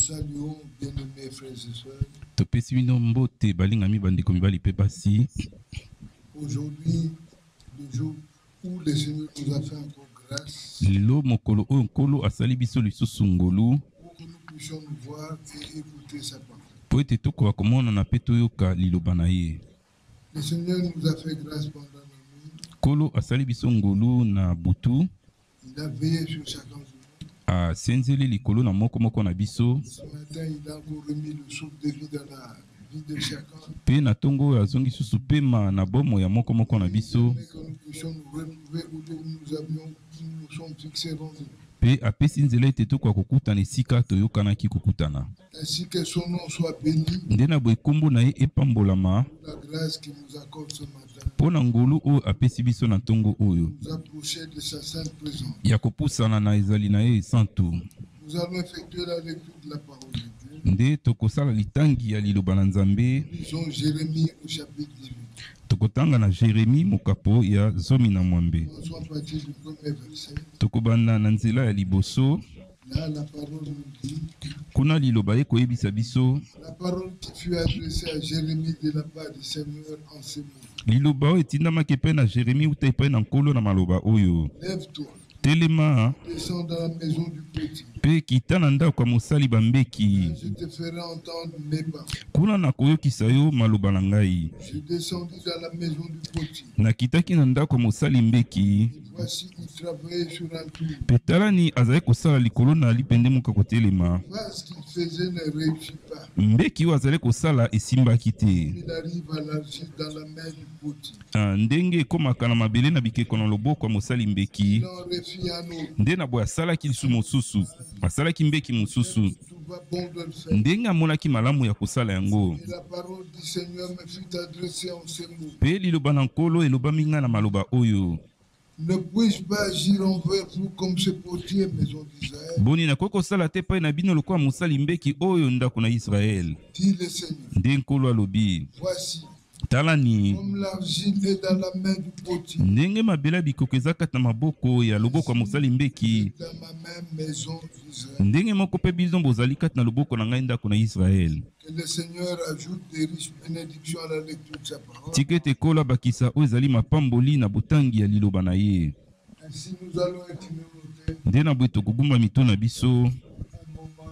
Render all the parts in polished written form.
saluons, bien-aimés frères et sœurs. Aujourd'hui, le jour où le Seigneur nous a fait encore grâce, pour que nous puissions nous voir et écouter sa parole. Le Seigneur nous a fait grâce pendant la nuit. Il a veillé sur chacun de nous. Ce matin, il a encore remis le souffle de vie dans la vie de chacun. Que nous puissions nous renouveler où nous sommes fixés rendus. Ainsi que son nom soit béni. La grâce qu'il nous accorde ce matin. Nous approcher de sa sainte présence. Nous allons effectuer la lecture de la parole de Dieu. Lisons Jérémie au chapitre 18. Tokotanga na Jérémie mokapo ya zomi na mwambe. Tokobanda na nzela ya liboso. Là, la parole nous dit. Kuna liloba ye koyebisa biso. La parole qui fut adressée à Jérémie de la part du Seigneur en ces mots. Liloba oyo etindamaki mpe na Jérémie uta epai na nkolo na maloba oyo. Lève-toi. Telema. Descends dans la maison du petit. Pe kita na ndako ya mosali bambeki. Je te ferai entendre mes paroles. Kuna na koyokisa yo maloba na ngai. Je descendis dans la maison du petit. Na kitaki na ndako ya mosali mbeki. Voici, il travaillait sur un tour. Pe talani azali kosala likolo na lipende moka kotelema. Ce qu'il faisait ne réussit pas. Mbeki oyo azali kosala esimbaki te. Il arrive à l'argile dans la main du petit. Ndenge ekomaka na mabele na bikeko na loboko ya mosali mbeki. Il en refit un autre. Nde na boye asalaki lisu mosusu. Asalaki mbeki mosusu. Bon de le faire. Ndenge amonaki malamu ya kosala yango. Et la parole du Seigneur me fut adressée en ces mots. Pe liloba na nkolo elobami nga na maloba oyo. Ne puis-je pas agir envers vous comme ce potier, maison d'Israël? Boni na kosala te pa na bino lokola mosali mbeki oyo ndako na Israël. Dit le Seigneur. Nde nkolo alobi. Voici. Talani. Comme l'argile est dans la main du potier. Ndenge mabela bikoko ezaka na maboko ya loboko ya mosali mbeki. Dans ma même maison d'Israël. Ndenge moko pe biso bozali kati na loboko na ngai ndako na Israël. Que le Seigneur ajoute des riches bénédictions à la lecture de sa parole. Tikete kola bakisa oyo ezali mapamboli na botangi ya liloba na ye. Ainsi nous allons être notés. Nde na boye tokobumba mito na biso. Un moment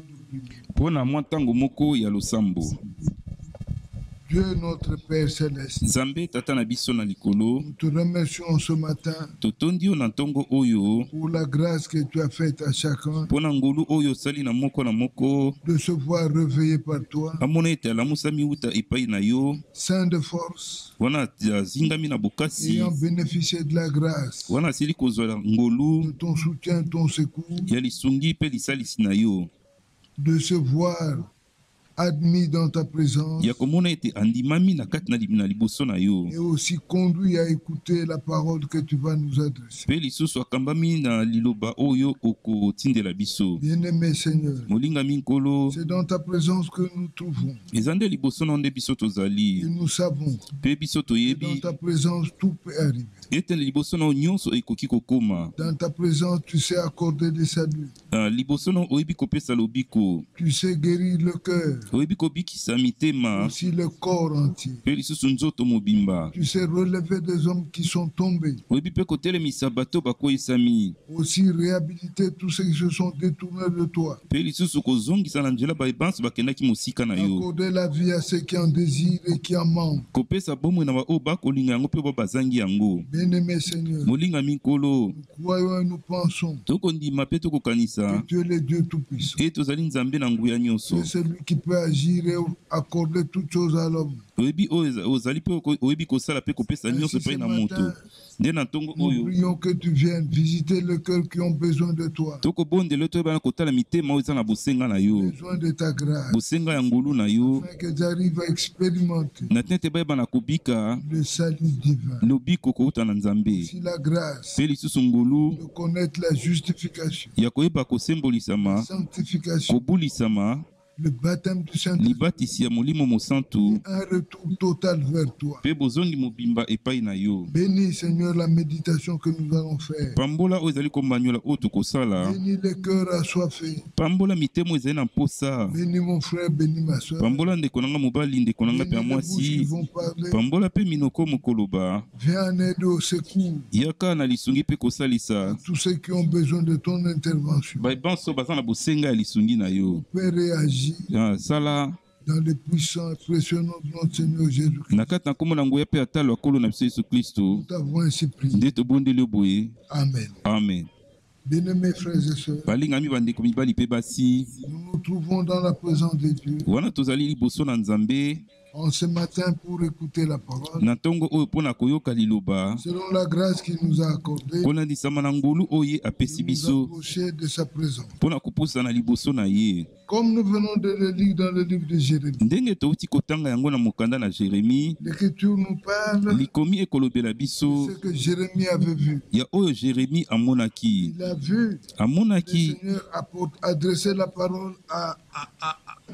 de prière. Pona mwa ntango moko ya losambo. Dieu notre Père Céleste, Nzambe tata na biso na likolo. nous te remercions ce matin Totondi yo na ntongo oyo. pour la grâce que tu as faite à chacun Pona ngolu oyo sali na moko de se voir réveillé par toi, amona ete alamusami uta epai na yo. saint de force, Wana zingami na bokasi. ayant bénéficié de la grâce, Wana asili kozwa ngolu. de ton soutien, ton secours, Ya lisungi pe lisalisi na yo. de se voir admis dans ta présence Ya komona ete andimami na kati na liboso na yo. et aussi conduit à écouter la parole que tu vas nous adresser. Pe lisusu akambami na liloba oyo okotindela biso. Bien-aimé Seigneur, Molingami nkolo. c'est dans ta présence que nous trouvons Ezande liboso na nde biso et tozali. nous savons Pe biso que dans toyebi. ta présence tout peut arriver. Ete liboso na nyonso ekoki kokoma. Dans ta présence, tu sais accorder des saluts. Liboso na oyebi kopesa lobiko. Tu sais guérir le cœur, Oyebi kobikisa mitema. aussi le corps entier. Pe lisusu nzoto mobimba. Tu sais relever des hommes qui sont tombés. Oyebi pe kotelemisa bato bakoyesami. Aussi réhabiliter tous ceux qui se sont détournés de toi. Pe lisusu kozongisa na nzela baebanse bakendaki mosika na yo. Accorder la vie à ceux qui en désirent et qui en manquent. Kopesa bomoi na baoyo bakolinga yango mpe bazangi yango. Bien-aimé Seigneur, Molingami nkolo. nous croyons et nous pensons Tokondima pe tokokanisa. que tu es le Dieu Tout-Puissant. E tozali nzambe na nguya nyonso. C'est celui qui peut agir et accorder toutes choses à l'homme. Oyebi oyo ozali pe oyebi kosala pe kopesa nyonso epai na moto. Nde na ntongo Nous oyo prions que tu viennes visiter le cœur qui ont besoin de toi, tokobondela toyebana kotala mitema oyo eza na bosenga na yo. besoin de ta grâce, Bosenga ya ngolu na yo. afin qu'ils arrivent à expérimenter Na tete bayebana kobika le salut divin. lobiko kouta na nzambe. Si la grâce Pe lisusu ngolu de connaître la justification, ya koyeba kosembolisama, sanctification, kobulisama, le baptême du Saint-Esprit, libatisi ya molimo mosantu un retour total vers toi. pe bozongi mobimba epai na yo. Bénis, Seigneur, la méditation que nous allons faire. Pambola oyo ezali komanyola oyo tokosala. Bénis les cœurs assoiffés. Pambola mitemo ezali na mposa. Bénis mon frère, bénis ma soeur. Pambola ndeko nanga mobali, ndeko nanga pe ya Bénis les bouches qui mwasi. vont parler. Pambola pe minoko mokoloba. Viens en aide au secours. Yaka na lisungi pe kosalisa. Tous ceux qui ont besoin de ton intervention. Banso baza na bosenga ya lisungi na yo. Père, réagis Sala dans le puissant et précieux nom de notre Seigneur Jésus-Christ. na kati na kombo na nguya pe atalo akolo na biso Yesu Kristo. Nous t'avons ainsi prié. Nde tobondeli boye. Amen. Amen. Bien-aimés frères et sœurs, Balingami bandeko mibali pe basi. nous nous trouvons dans la présence de Dieu Wana tozali liboso na Nzambe en ce matin pour écouter la parole. na ntongo oyo mpona koyoka liloba. Selon la grâce qu'il nous a accordée, Kolandisama na ngolu oyo apesi nous biso approcher de sa présence. mpona kopusa na liboso na ye. Comme nous venons de le lire dans le livre de Jérémie, Ndenge touti kotanga yango na mokanda na Jérémie, l'Écriture nous parle likomi ekolobela de biso ce que Jérémie avait vu. ya oyo Jérémie amonaki. Il a vu le Amonaki Seigneur adresser la parole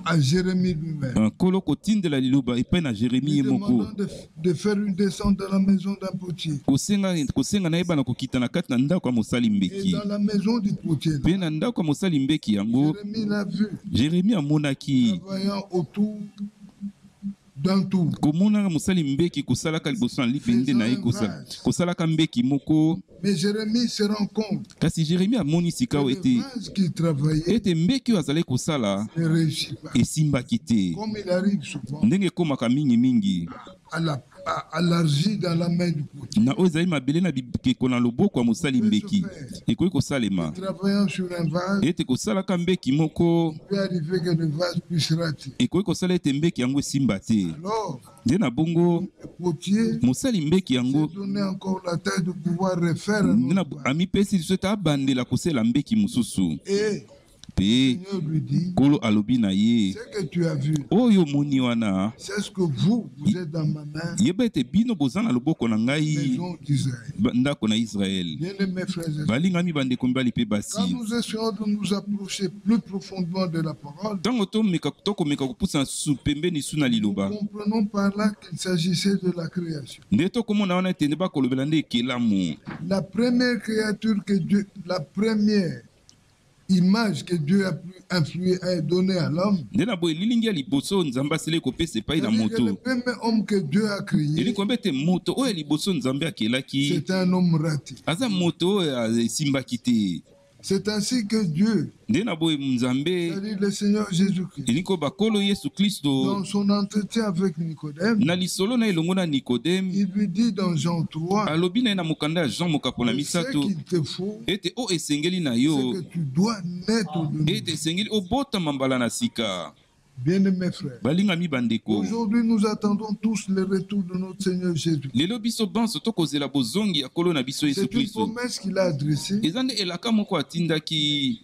à Jérémie lui-même, nkolo kotindela liloba epai na Jérémie lui ye moko. demandant de faire une descente dans la maison d'un potier. Kosenga na yebana kokita na kati na ndako ya mosali Et mbeki. dans la maison du potier, Mpe na ndako ya mosali mbeki yango, Jérémie l'a vu Jérémie amonaki travaillant autour d'un tour. komonaka mosali mbeki kosalaka liboso na libende na ye kosalaka mbeki moko. Mais Jérémie se rend compte Kasi Jérémie amoni sika oyo que le vase qu'il travaillait ete mbeki oyo azali kosala ne réussit pas. esimbaki te. Comme il arrive souvent Ndenge ekomaka mingimingi à l'argile dans la main du potier. na oyo ezali mabele na bikeko na loboko ya mosali mbeki, ekoki kosalema Travaillant sur un vase, ete kosalaka mbeki moko il peut arriver que le vase puisse rater. ekoki kosala ete mbeki yango esimba te. Alors, Nde na bongo le potier mosali mbeki yango s'est donné encore la tâche de pouvoir refaire un nde na autre vase. amipesi liso ete abandela kosala mbeki mosusu. Et Mpe le Seigneur lui dit, nkolo alobi na ye, ce que tu as vu, oyo omoni wana c'est ce que vous êtes dans ma main, yeba ete bino boza na loboko na ngai, maison d'Israël. ndako na Israel. Bien-aimés frères et sœurs, Balingami bandeko mibali mpe quand basi, nous essayons de nous approcher plus profondément de la parole, ntango tokomeka kopusa su pembeni su na nous liloba, comprenons par là qu'il s'agissait de la création. nde tokomona wana ete nde bakolobela nde ekelamu. La première créature que Dieu, la première image que Dieu a pu influer et donner à l'homme, Nde na boye lilingi ya liboso Nzambe asili kopesa epai na c'est-à-dire que le moto. premier homme que Dieu a créé, Eli kombe ete moto oyo ya liboso Nzambe akelaki c'est un homme raté. aza moto oyo esimbaki te. C'est ainsi que Dieu, Nde na boye Nzambe c'est-à-dire le Seigneur Jésus-Christ, elingi bakolo Yesu Kristo dans son entretien avec Nicodème, na lisolo na elongo na Nikodeme il lui dit dans Jean 3, alobi na ye na mokanda ya Jean mokapo na ce misato qu'il te faut, ete o esengeli na c'est yo que tu dois naître de nouveau. ete esengeli obotama mbala na sika. Bien-aimés frères, Balingami bandeko, aujourd'hui nous attendons tous le retour de notre Seigneur Jésus. lelo biso banso tokozela bozongi ya kolo na biso Yesu C'est une Kristo. promesse qu'il a adressée Eza nde elaka moko atindaki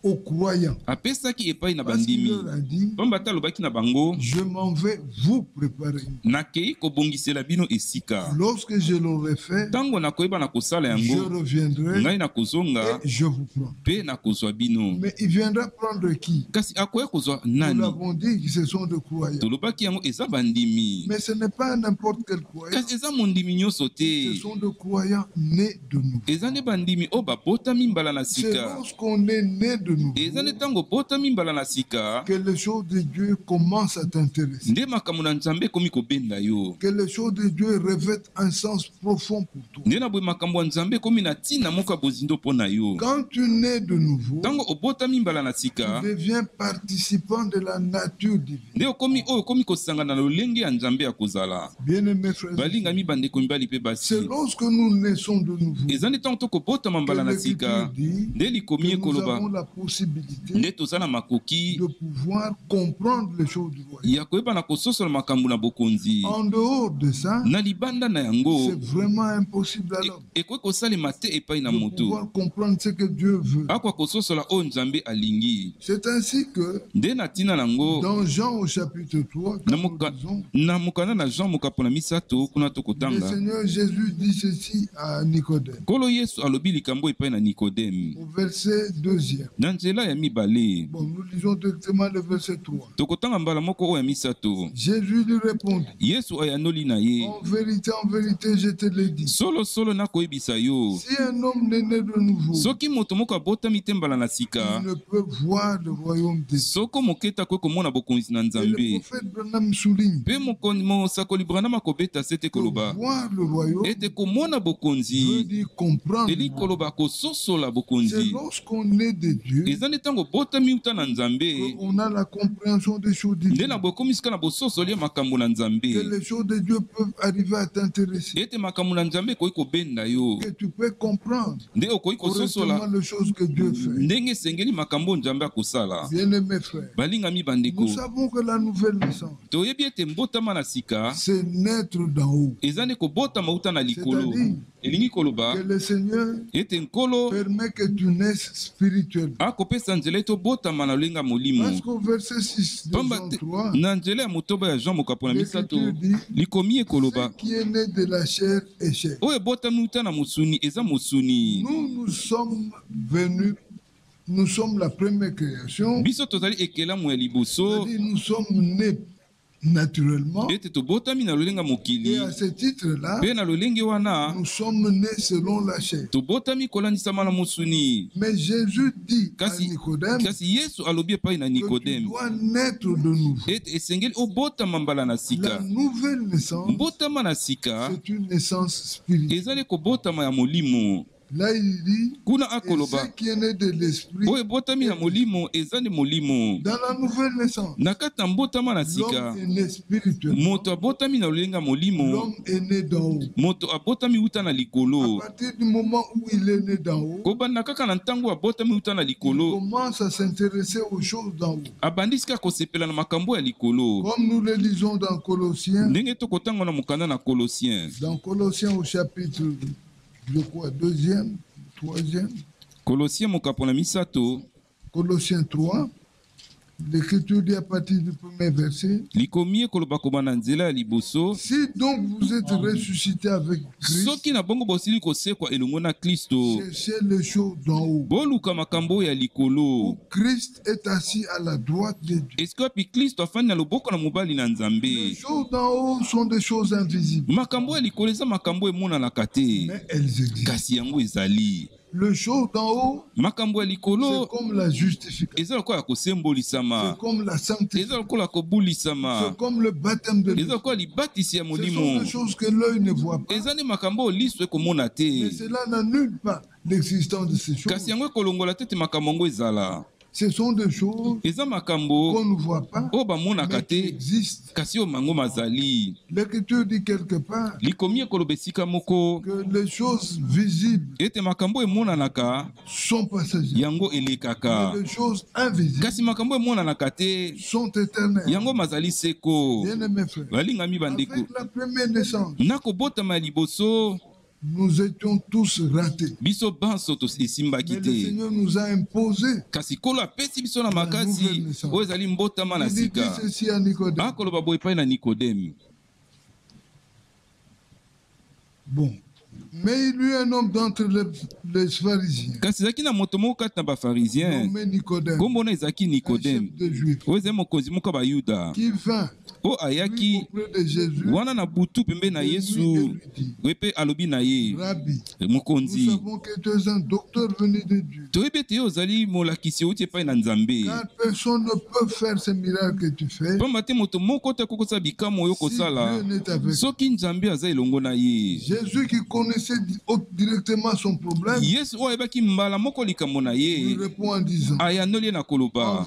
aux croyants. apesaki epai na Parce qu'il bandimi. leur a dit, Pamba ata alobaki na bango, je m'en vais vous préparer. nakei kobongisela bino esika. Lorsque je l'aurai fait, Ntango nakoyeba na kosala je yango, reviendrai ngai nakozonga et je vous prends. mpe nakozwa bino. Mais il viendra prendre qui? Kasi akoya kozwa Nous nani? l'avons dit que ce sont des croyants. Tolobaki yango eza bandimi. Mais ce n'est pas n'importe quel croyant. Kasi eza mondimi nyonso Ce te. sont des croyants nés de nouveau. Eza nde bandimi oyo babotami mbala na C'est sika. lorsqu'on est né de nouveau Eza nde ntango obotami mbala na sika, que les choses de Dieu commencent à t'intéresser. nde makambo na Nzambe ekomi kobenda yo. Que les choses de Dieu revêtent un sens profond pour toi. Nde na boye makambo ya Nzambe ekomi na ntina moko ya bozindo mpo na yo. Quand tu nais de nouveau, Ntango obotami mbala na sika, tu deviens participant de la nature divine. nde okomi oyo okomi kosangana na lolenge ya Nzambe ya kozala. Bien-aimés frères, Balingami bandeko mibali mpe basi, c'est lorsque nous naissons de nouveau eza nde ntango tokobotama que mbala na l'Écriture sika, dit nde likomi que nous ekoloba avons la possibilité nde toza na makoki de pouvoir comprendre les choses du royaume. ya koyeba na kososola makambo na bokonzi. En dehors de ça, Na libanda na c'est yango vraiment impossible à l'homme ekoki kosalema te epai na de moto pouvoir comprendre ce que Dieu veut. akwa kososola oyo Nzambe alingi. C'est ainsi que Nde na ntina nango dans Jean au chapitre 3, quand nous lisons, na mokanda na Jean mokapo na misato kuna le tokotanga, Seigneur Jésus dit ceci à Nicodème. nkolo Yesu alobi likambo epai na Nikodeme Au verset 2e, na nzela ya mibale. Bon, nous lisons directement le verset 3. Tokotanga mbala moko oyo ya misato. Jésus lui répondit, Yesu ayanoli na ye. en vérité, je te le dis. Solo solo nakoyebisa yo. Si un homme n'est né de nouveau, Soki moto moko abotami te mbala na sika. il ne peut voir le royaume de Dieu. Soko moketa koki komona bokonzi na Et le Nzambe. prophète Branham souligne, Pe mosakoli Branham akobeta sete koloba. voir le royaume Ete komona veut bokonzi. dire comprendre. Eli koloba kososola C'est bokonzi. lorsqu'on est de Dieu Eza nde ntango botami uta na Nzambe. qu'on a la compréhension des choses Nde divines. na bokomi sika na bososoli ya makambo na Que Nzambe. les choses de Dieu peuvent arriver à t'intéresser. Ete makambo na Nzambe koki kobenda yo. Que tu peux comprendre Nde okoki correctement kososola les choses que Dieu fait. ndenge esengeli makambo Nzambe akosala. Bien-aimés frères, Balingami bandeko. nous savons que la nouvelle naissance, Toyebi ete mbotama na sika c'est naître d'en haut. eza nde kobotama uta na likolo. C'est-à-dire Elingi koloba que le Seigneur ete nkolo permet que tu naisses spirituellement. akopesa nzela ete obotama na lolenga molimo. Parce qu'au verset 6 de Pamba Jean te 3, na nzela ya motoba ya Jean mokapo na misato l'Écriture dit, likomi ce ekoloba qui est né de la chair est chair. oyo ebotami uta na mosuni eza mosuni. Nous sommes venus, nous sommes la première création, Biso tozali ekelamu ya liboso c'est-à-dire nous sommes nés naturellement, ete tobotami na lolenga et mokili à ce titre-là, mpe na lolenge wana nous sommes nés selon la chair. tobotami kolandisama na mosuni. Mais Jésus dit à Kasi Nicodème kasi Yesu alobi epai na que tu Nikodeme dois naître de nouveau. ete esengeli obotama mbala na La sika. nouvelle naissance, Mbotama na sika c'est une naissance spirituelle. ezali kobotama ya molimo. Là, il dit, Kuna et akoloba ce qui est né de l'esprit, oyo ebotami na molimo eza nde molimo. dans la nouvelle naissance, Na kati ya mbotama na sika l'homme est né spirituellement, moto abotami na lolenga molimo, l'homme est né d'en haut. moto abotami uta na À likolo. partir du moment où il est né d'en haut, Kobanda kaka na ntango abotami uta na il likolo commence à s'intéresser aux choses d'en haut. abandi sika kosepela na makambo ya likolo. Comme nous le lisons dans Colossiens, Ndenge tokotanga na mokanda na Kolosien. dans Colossiens au chapitre, je crois, 2e, 3e, Kolosien mokapo na misato Colossiens 3, l'Écriture dit à partir du premier verset, likomi ekoloba kobanda nzela ya liboso. si donc vous êtes ressuscité avec Christ, Soki na bongo bosili kosekwa elongo na Kristo, cherchez les choses d'en haut, boluka makambo ya où likolo. Christ est assis à la droite de Dieu. Eske api Kristo afandi na loboko na mobali na Les Nzambe. choses d'en haut sont des choses invisibles, Makambo ya likolo eza makambo emonanaka te, mais elles existent. kasi yango ezali. Les choses d'en haut, Makambo ya c'est likolo comme la justification, eza lokola ya c'est kosembolisama, comme la eza sanctification, lokola c'est kobulisama, comme le baptême de eza l'Esprit. lokola libatisi ya Ce molimo. sont des choses que l'œil ne voit pas, Eza nde makambo oyo liso ekomona mais te, cela n'annule pas l'existence de ces choses. kasi yango ekolongola te ete makambo yango ezala. Ce sont des choses Eza makambo qu'on ne voit pas, oyo bamonaka mais qui te, existent. kasi oyo mango mazali. L'Écriture dit quelque part Likomi ekoloba esika moko que les choses visibles ete makambo emonanaka sont passagères, yango elekaka, mais les choses invisibles kasi makambo emonanaka te sont éternelles. yango mazali seko. Bien-aimés frères, Balingami bandeko, avec la première naissance, nakobotama ya liboso nous étions tous ratés. biso banso esimbaki Mais le te, Seigneur nous a imposé. kasi kolo apesi biso na nouvelle makasi naissance. oyo ezali mbotama na Il dit sika. ceci à Nicodème. Akoloba boye epai na Nikodeme. Bon. Mais il y eut un homme d'entre les pharisiens, Kasi ezalaki na moto moko kati na bafarisien, nommé Nicodème, kombo na ezalaki un Nikodeme, chef de Juifs, oyo ezali mokonzi moko ya bayuda, qui vint oyo lui, ayaki auprès de Jésus, wana na butu pembe na et Yesu, lui dit, oyo mpe alobi na ye, Rabbi, nous mokonzi, savons que tu es un docteur venu de Dieu, toyebi ete yo ozali molakisi outi epai na Nzambe. car personne ne peut faire ces miracles que tu fais Pamba te moto moko te akokosala bikamwa oyo si kosala Dieu n'est avec toi. soki Nzambe aza elongo na ye. Jésus qui connaissait directement son problème, Yesu oyo ayebaki mbala moko likambo na lui ye répond en disant, ayanoli ye na koloba,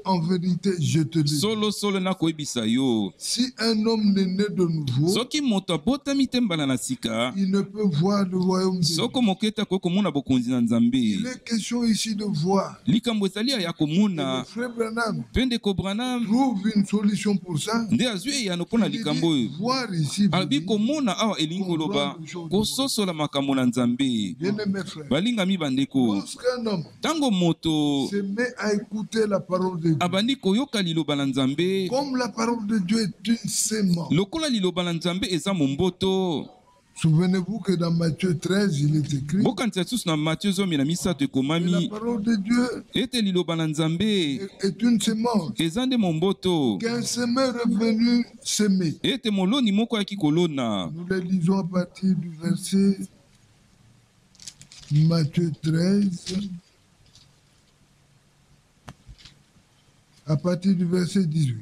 en vérité, je te le dis, solo solo nakoyebisa yo, si un homme n'est né de nouveau, soki moto abotami te mbala na sika, il ne peut voir le royaume de Dieu. soko moke ete akoki komona bokonzi na Il Nzambe. est question ici de voir. Likambo ezali ya Et le komona, frère Branham mpe ndeko Branham trouve une solution pour ça. nde azwi eyano mpo na Il dit, likambo oyo. voir ici, veut Alobi dire, komona awa elingi koloba kososola makambo na Nzambe. bien-aimés frères, Balingami bandeko, lorsqu'un homme ntango moto se met à écouter la parole de Dieu, abandi koyoka liloba na Nzambe, comme la parole de Dieu est une sémence, lokola liloba na Nzambe eza momboto, Souvenez-vous que dans Matthieu 13, il est écrit na Matthieu zomi na misato que la ekomami parole de Dieu ete liloba na Nzambe est une semence eza nde momboto qu'un semeur est venu semer. ete moloni moko ayaki kolona. Nous le lisons à partir du verset Matthieu 13, à partir du verset 18.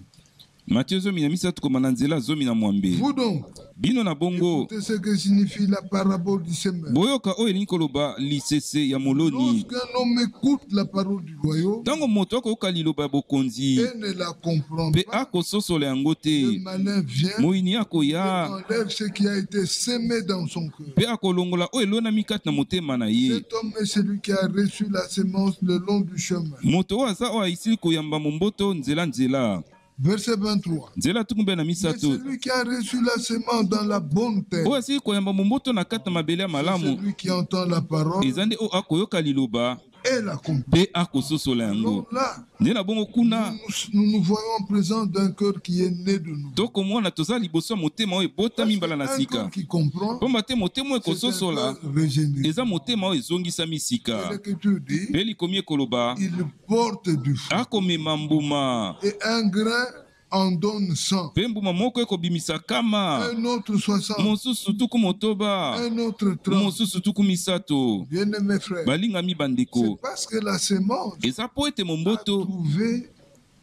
Matthieu zomi na misato koma na nzela zomi na mwambe. Vous donc, Bino na bongo écoutez ce que signifie la parabole du semeur. boyoka oyo elingi koloba lisese ya moloni. Lorsqu'un homme écoute la parole du royaume Ntango moto akoyoka liloba ya bokonzi et ne la comprend mpe pas, akososola yango le te, malin vient moyini et akoya enlève ce qui a été semé dans son cœur. mpe akolongola oyo elonami kati na motema na ye. Cet homme est celui qui a reçu la semence le long du chemin. Moto oyo aza oyo aisili koyamba momboto nzela Verset 23. nzela tukumbe na Mais misato celui qui a reçu la semence dans la bonne terre, oyo asili koyamba momboto na kati na mabele ya malamu celui qui entend la parole eza nde oyo akoyoka liloba et la comprend. mpe akososola yango. Alors là, nde na bongo kuna nous voyons en présence d'un cœur qui est né de nous. tokomona toza liboso ya motema oyo ebotami mbala na Un sika, cœur qui comprend, pamba te motema oyo c'est un ekososola cœur régénéré. eza motema oyo ezongisami Et sika, l'Écriture dit, mpe likomi ekoloba il porte du fruit. akomema mbuma Et un grain en donne 100, mpe mbuma moko ekobimisa kama, un autre 60, mosusu tuku motoba, un autre 30. mosusu tuku misato. Bien-aimés frères, balingami c'est bandeko, parce que la semence eza po ete a momboto trouvé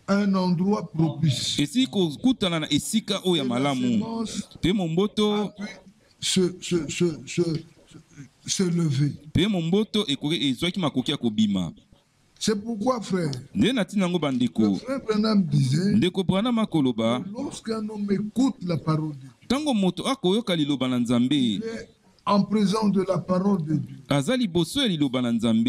un endroit propice. esili kokutana na esika oyo ya Et la malamu, semence mpe momboto a pu se lever. mpe momboto ezwaki makoki ya kobima. C'est pourquoi, frère, Nde na ntina yango le bandeko, frère Branham disait, ndeko Branham akoloba lorsqu'un homme écoute la parole de Dieu, ntango moto akoyoka liloba na Nzambe il est en présence de la parole de Dieu, aza liboso ya liloba na Nzambe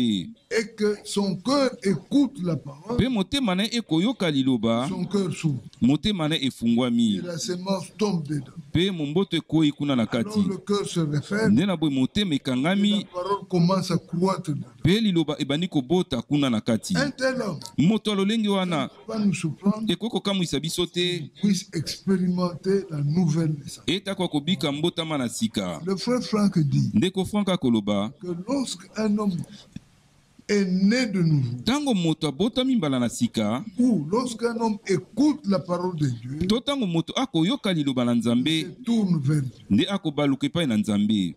et que son cœur écoute la parole, mpe motema na ye ekoyoka liloba, son cœur s'ouvre motema na ye et efungwami la semence tombe dedans. mpe momboto ekoyi kuna na Alors kati. le cœur se referme Nde na boye motema et ekangami la parole commence à croître dedans. mpe liloba ebandi kobota kuna na kati. Un tel homme, Moto ya lolenge wana pas nous surprendre, ekoki kokamwisa biso te puisse expérimenter la nouvelle naissance. etako kobika mbotama na sika. Le frère Franck dit Ndeko Frank akoloba que lorsqu'un homme est né de nouveau, ntango moto abotami mbala na sika ou lorsqu'un homme écoute la parole de Dieu, to ntango moto akoyoka liloba na Nzambe il tourne vers Dieu. nde akobaluka epai na Nzambe.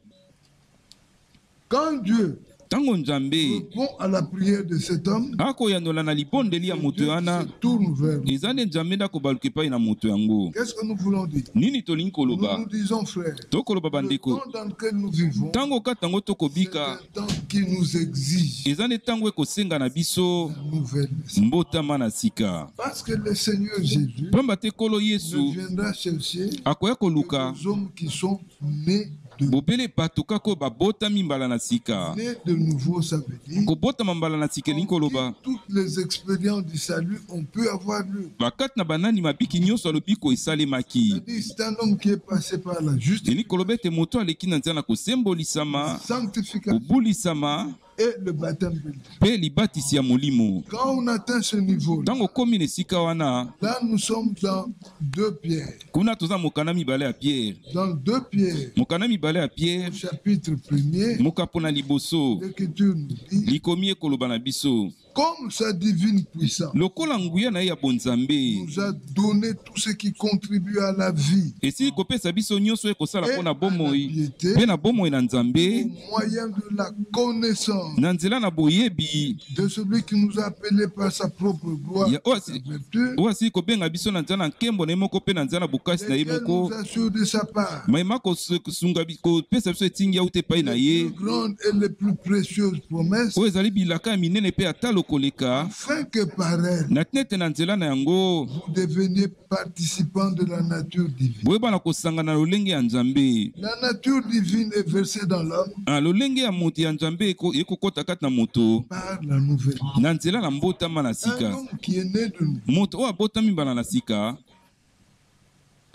Quand Dieu Ntango Nzambe répond à la prière de cet homme, akoyandola na libondeli ya moto Dieu wana se tourne vers lui. eza nde Nzambe nde akobaluka epai na moto yango. Qu'est-ce que nous voulons dire? Nini tolingi Nous koloba? nous disons, frère, Tokoloba le bandeko, temps dans lequel nous vivons, ntango kati yango c'est tokobika un temps qui nous exige eza nde ntango ekosenga na biso la nouvelle naissance. mbotama na sika. Parce que le Seigneur Jésus Pamba te Nkolo ne Yesu viendra chercher akoya koluka des hommes qui sont nés de bobele bato kaka oyo babotami mbala na sika. nés de nouveau, ça veut dire Kobotama mbala na sika elingi koloba toutes les expériences du salut ont pu avoir lieu. bakati na banani mabiki nyonso alobiko esalemaki. C'est-à-dire, c'est un homme qui est passé par la justice, elingi koloba ete moto aleki na nzela na kosembolisama, sanctification kobulisama et le baptême de l'Esprit. mpe libatisi ya molimo. Quand on atteint ce niveau, Ntango okomi na esika wana, là nous sommes dans 2 Pierre. kuna toza mokanda mibale ya Pierre. Dans 2 Pierre, Mokanda mibale ya Pierre, chapitre 1er, mokapo na liboso, l'Écriture nous dit, likomi ekoloba na biso comme sa divine puissance lokola nguya na ye ya bonzambe nous a donné tout ce qui contribue à la vie esili kopesa biso nyonso ekosala et mpo na à la bomoi piété mpe na bomoi na au Nzambe moyen de la connaissance na nzela na boyebi de celui qui nous a appelés par sa propre gloire ya et sa vertu, oyo asili kobenga biso na nzela na nkembo na ye moko mpe na nzela na bokasi na ye lequel moko nous assure de sa part mayema kopesa biso etingi auta epai na les ye plus grandes et les plus précieuses promesses, oyo ezali bilaka ya minene mpe ata lokoleka afin que par elles na tina ete na nzela na yango vous deveniez participants de la nature divine. boyebana kosangana na lolenge ya Nzambe. La nature divine est versée dans l'homme Lolenge ya moto ya Nzambe ekokota kati na moto par la nouvelle. na nzela na mbotama na Un sika. homme qui est né de nous Moto oyo abotami mbala na sika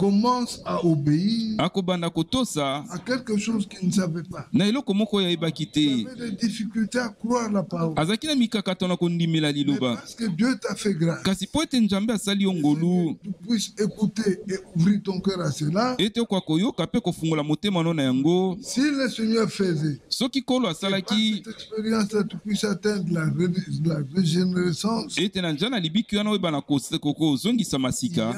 commence à obéir akobanda kotosa à quelque chose qu'il ne savait pas. na eloko moko yayebaki Il te. avait des difficultés à croire la parole. azalaki na mikakato na kondimela Mais liloba, parce que Dieu t'a fait grâce, kasi po ete nzambe asali yo ngolu tu puisses écouter et ouvrir ton cœur à cela. ete okoka koyoka mpe kofungola motema no na yango. Si le Seigneur faisait, soki kolo par asalaki cette expérience-là, tu puisses atteindre la régénérescence, ete na nzela na libiki wana oyeba na kozongisa masika,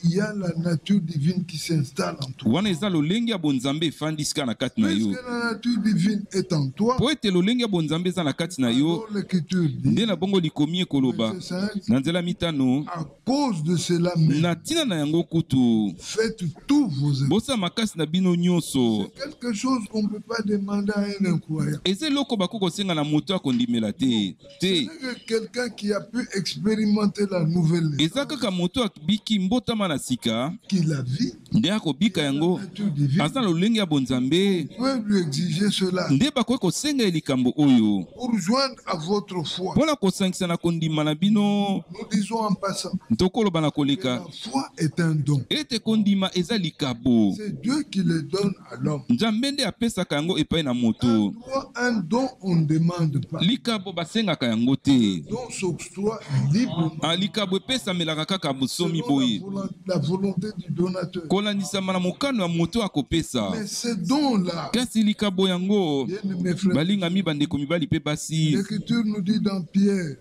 il y a la nature divine qui s'installe en toi. wana eza lolenge ya bonzambe efandi sika na kati na yo. Puisque la nature divine est en toi, po ete lolenge ya bonzambe eza na kati na yo, alors l'Écriture dit, nde na bongo likomi ekoloba verset 5, na nzela mitano, à cause de cela même, na ntina na yango kutu faites tous vos efforts. bosala makasi na bino nyonso. C'est quelque chose qu'on ne peut pas demander à un incroyant. eza eloko bakoki kosenga na moto akondimela te Ce te, n'est que quelqu'un qui a pu expérimenter la nouvelle eza naissance, kaka moto abiki mbotama na sika qui la vit, nde akobika yango, la nature divine, aza na lolenge ya bonzambe, peut lui exiger cela nde bakoki kosenga ye likambo oyo pour joindre à votre foi. mpona kosangisa na kondima na bino. Nous disons en passant tokoloba na que koleka la foi est un don. ete kondima eza likabo, C'est Dieu qui le donne à l'homme. nzambe nde apesaka yango epai na moto. Un don, on ne demande pas. likabo basengaka yango te. Le don s'octroie librement likabo epesamelaka kaka bosomi selon boye la volonté du donateur. kolandisama na mokano ya moto akopesa. Mais ce don-là, kasi likabo yango bien mes frères, balingami bandeko mibali mpe basi, l'Écriture nous dit dans Pierre,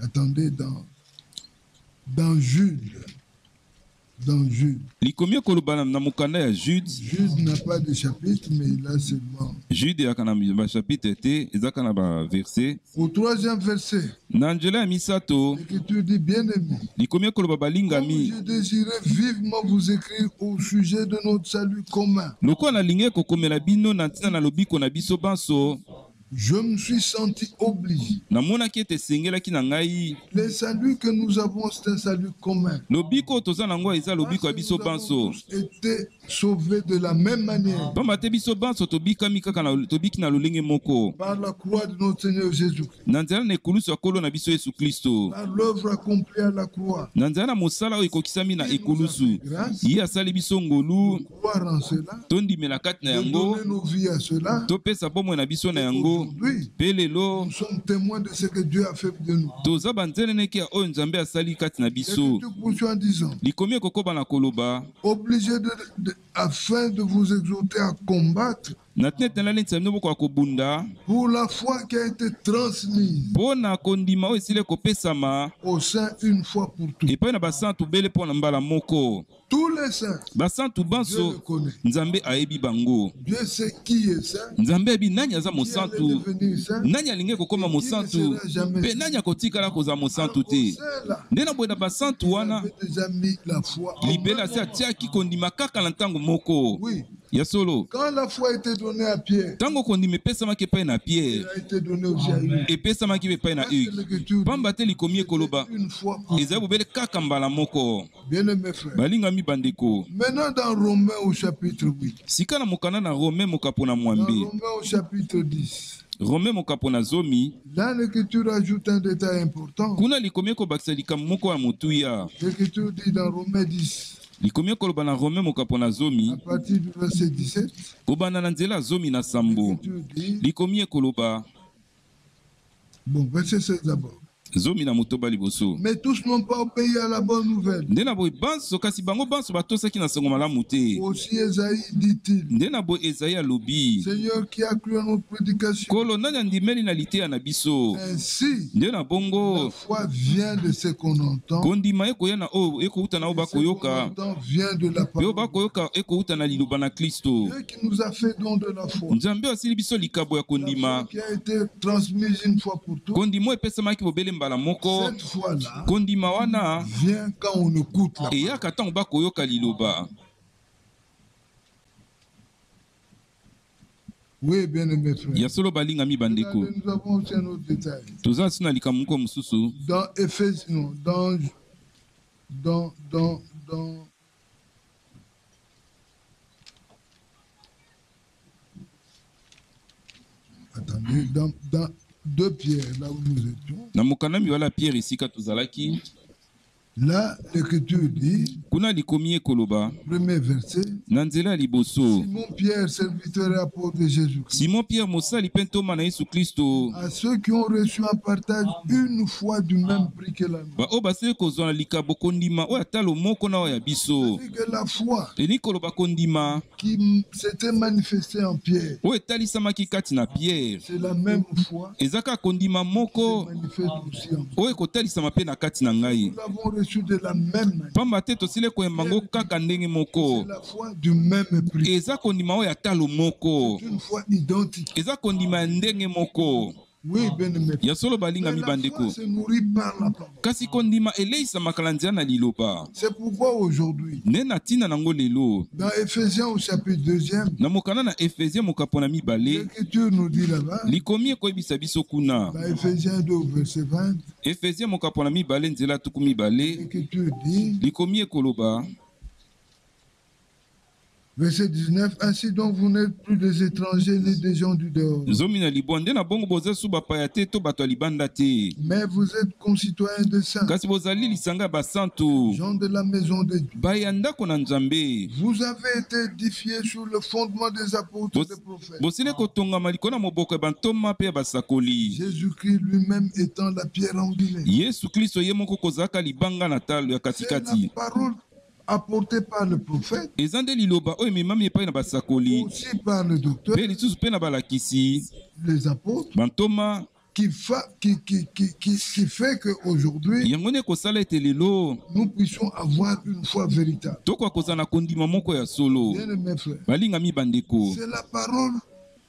attendez, dans Jude, likomi ekoloba na mokanda ya Jude. Jude n'a pas de chapitre, mais il a seulement. Jude eyaka na bachapitre te, ezaka na baverse. Au 3e verset, na nzela ya misato l'Écriture dit, bien-aimé, likomi ekoloba balingami, je désirais vivement vous écrire au sujet de notre salut commun. lokola nalingi kokomela bino na ntina na lobiko na biso banso, Je me suis senti obligé. namonaki ete esengelaki na ngai. Le salut que nous avons, c'est un salut commun. lobiko toza nango eza lobiko ya biso Nous avons banso, tous été sauvés de la même manière pamba te biso banso tobikami kaka tobiki na lolenge moko par la croix de notre Seigneur Jésus-Christ, na nzela na ekulusu ya nkolo na biso yesu kristo, par l'œuvre accomplie à la croix. na nzela na mosala oyo ekokisami na ekulusu. ye asali biso ngolu, Croire en cela, tondimela kati na de yango, donner nos vies à cela. topesa bomoi na biso na yango. Aujourd'hui, mpe lelo nous sommes témoins de ce que Dieu a fait de nous. toza banzeleneki ya oyo nzambe asali kati na biso. L'Écriture poursuit en disant, likomi ekokoba na koloba, obligé afin de vous exhorter à combattre na tina etala neti bino bokoka kobunda pour la foi qui a été transmise mpo na kondima oyo esili ekopesama au sein une fois pour toutes. epai na basantu bele mpo na mbala moko. Tous les saints, basantu Dieu le banso connaît. nzambe ayebi bango. Dieu sait qui est saint, nzambe ayebi nani aza qui allait mosantu, devenir saint. nani alingi kokóma mosantu, mpe nani akotikala kozala mosantu Au te. sein là, nde na boye na basantu il wana avait déjà mis la foi. en libele même asi moment. atiaki kondima kaka na ntango moko Oui, ya solo. quand la foi était donnée à Pierre, ntango kondima epesamaki epai na elle pierre, a été donnée aussi à lui. epesamaki mpe epai na Parce que hugues. l'Écriture dit, pamba te likomi ekoloba une fois pour ezali bobele kaka mbala moko. bien aimé frère. balingami bandeko, Maintenant dans Romains au chapitre 8, sika na mokanda na rome mokapo na dans mwambe, Romains au chapitre 10, rome mokapo na zomi, là l'Écriture ajoute un détail important. kuna likomi ekobakisa likambo moko ya motuya. L'Écriture dit dans Romains 10, likomi ekoloba na rome mokapo na zomi à partir du verset 17, kobanda na nzela zomi na sambo. l'Écriture dit, likomi ekoloba bon, verset 16 d'abord. zomi na motoba liboso. Mais tous n'ont pas obéi à la bonne nouvelle. nde na boye banso kasi bango banso batosaki na sango malamu te. Aussi Esaïe dit-il, nde na boye ezayi alobi, Seigneur qui a cru à notre prédication. kolo nani andimeli na liteya na biso. Ainsi, nde na la bongo foi vient de ce qu'on entend. kondima ekoya na oyo ekouta na oyo Ce qu'on bakoyoka, entend vient de la mpe oyo parole. bakoyoka ekouta na liloba na kristo. Dieu qui nous a fait don de la foi. nzambe asili biso likabo ya La foi kondima. qui a été transmise une fois pour toutes. kondima oyo epesamaki bobele mbala moko. Cette foi-là kondima wana vient quand on écoute la parole. eyaka ntango bakoyoka liloba. Oui, bien aimé frère. ya solo balingami bandeko, Regardez, nous avons aussi un autre détail. toza nsi na likambo moko mosusu Dans Éphésiens, non, dans attendez, 2 Pierre, là où nous étions, Na mokanami wala Pierre esika tozalaki. là, l'Écriture dit, Kuna likomi ekoloba. premier verset, Na nzela liboso. Simon Pierre, serviteur et apôtre de Jésus-Christ, Simon Pierre mosali pe ntoma na Yesu Kristo. à ceux qui ont reçu en partage une foi du même prix que la nôtre. Ba o baseli kozwa na likabo kondima oyo atalo moko na oyo ya biso. C'est que la foi Eni koloba kondima qui s'était manifestée en Pierre, oyo etalisamaki kati na Pierre. c'est la même foi Ezaka kondima qui moko se manifeste aussi en moi. oyo ekotalisama pe na kati na ngai. Nous l'avons reçu de la même manière. Pamba te tosili koyemba ngo kaka ndenge moko. C'est la foi du même prix. Eza kondima oyo atalo moko. C'est une foi identique. Eza kondima ya ndenge moko. Oui, bien aimé. Ya solo balinga Mais la mibandeko. foi se nourrit par la parole. Kasi kondima eleisamaka na nzela na liloba. C'est pourquoi aujourd'hui, Nde na ntina nango lelo. dans Éphésiens au chapitre 2e, Na mokanda na Efesien mokapo na mibale. l'Écriture nous dit là-bas, Likomi ekoyebisa biso kuna. dans Éphésiens 2 au verset 20, Efesien mokapo na mibale nzela tuku mibale. l'Écriture dit, Likomi ekoloba. verset 19, ainsi donc vous n'êtes plus des étrangers ni des gens du dehors, Zomi na libwa nde na bongo boza su bapaya te to bato ya libanda te. mais vous êtes concitoyens de saints, Kasi bozali lisanga basantu. gens de la maison de Dieu. Baya ndako na nzambe. Vous avez été édifiés sur le fondement des apôtres et des prophètes, Bosili kotongama likolo na moboko ya bantoma pe ya basakoli. Jésus-Christ lui-même étant la pierre angulaire. Yesu Kristo ye moko kozalaka libanga na talo ya C'est katikati. la parole apportée par le prophète, Eza nde liloba oyo ememami epai na basakoli. aussi par le docteur, Pe lisusu pe na balakisi. les apôtres, Bantoma qui fait qu'aujourd'hui, yango nde kosala ete lelo nous puissions avoir une foi véritable. tokwa kozala na kondima moko ya solo. Bien aimés frères, Balingami bandeko. c'est la parole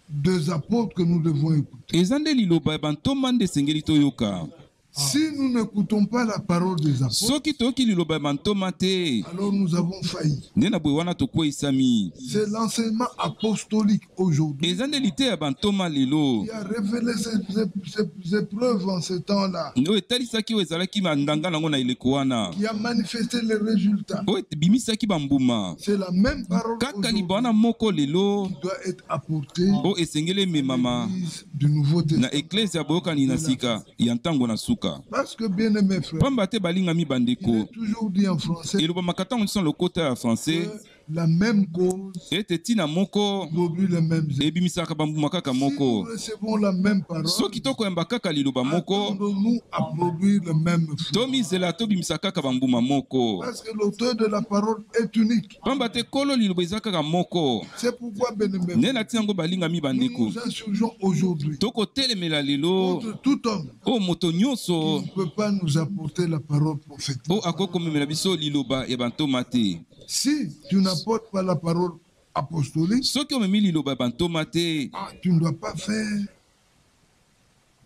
des apôtres que nous devons écouter. Eza nde liloba ya bantoma nde esengeli toyoka. Si nous n'écoutons pas la parole des apôtres, Soki toyoki liloba ya bantoma te, alors nous avons failli. nde na boye wana tokweyisami. C'est l'enseignement apostolique aujourd'hui Eza nde lite ya bantoma lelo. qui a révélé ces épreuves en ce temps-là, Oyo etalisaki oyo ezalaki bandanga nango na eleko wana. qui a manifesté les résultats. Oyo ebimisaki bambuma. C'est la même parole Kaka aujourd'hui liba wana moko lelo qui doit être apportée oyo esengeli ememama à l'Église du Nouveau Testament. na eklese ya boyokani na sika ya ntango na suka. Parce que, bien aimé frère, Pamba te balingami il bandeko. est toujours dit en français elobamaka ntango nyonso na lokota ya français que la même cause ete ntina moko produit les mêmes effets. ebimisaka bambuma kaka Si nous moko. recevons la même parole, Soki tokoyamba kaka liloba moko attendons-nous à produire le même fruit. tomizela tobimisa kaka bambuma moko. Parce que l'auteur de la parole est unique. Pamba te kolo liloba eza kaka moko. C'est pourquoi, bien aimé, Nde na ntina yango balingami nous bandeko. nous insurgeons aujourd'hui Tokotelemela lelo contre tout homme oyo moto nyonso qui ne peut pas nous apporter la parole prophétique. oyo akokomemela biso liloba ya bantoma te. Si tu n'apportes pas la parole apostolique, Soki omemi liloba ya bantoma te, tu ne dois pas faire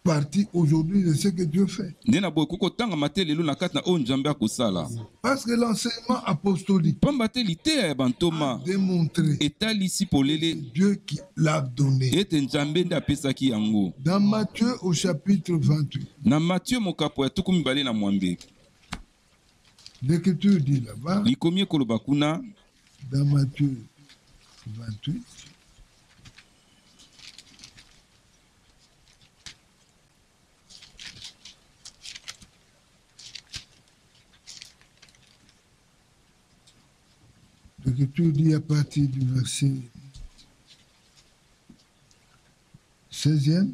partie aujourd'hui de ce que Dieu fait. nde na boye kokotangama te lelo na kati na oyo nzambe akosala. Parce que l'enseignement apostolique Pamba te liteya ya bantoma a démontré etalisi polele Dieu qui l'a donné. ete nzambe nde apesaki yango. Dans Matthieu au chapitre 28, Na Matthieu mokapo ya tuku mibale na mwambe l'Écriture dit là-bas, likomi ekoloba kuna dans Matthieu 28, l'Écriture dit à partir du verset 16e,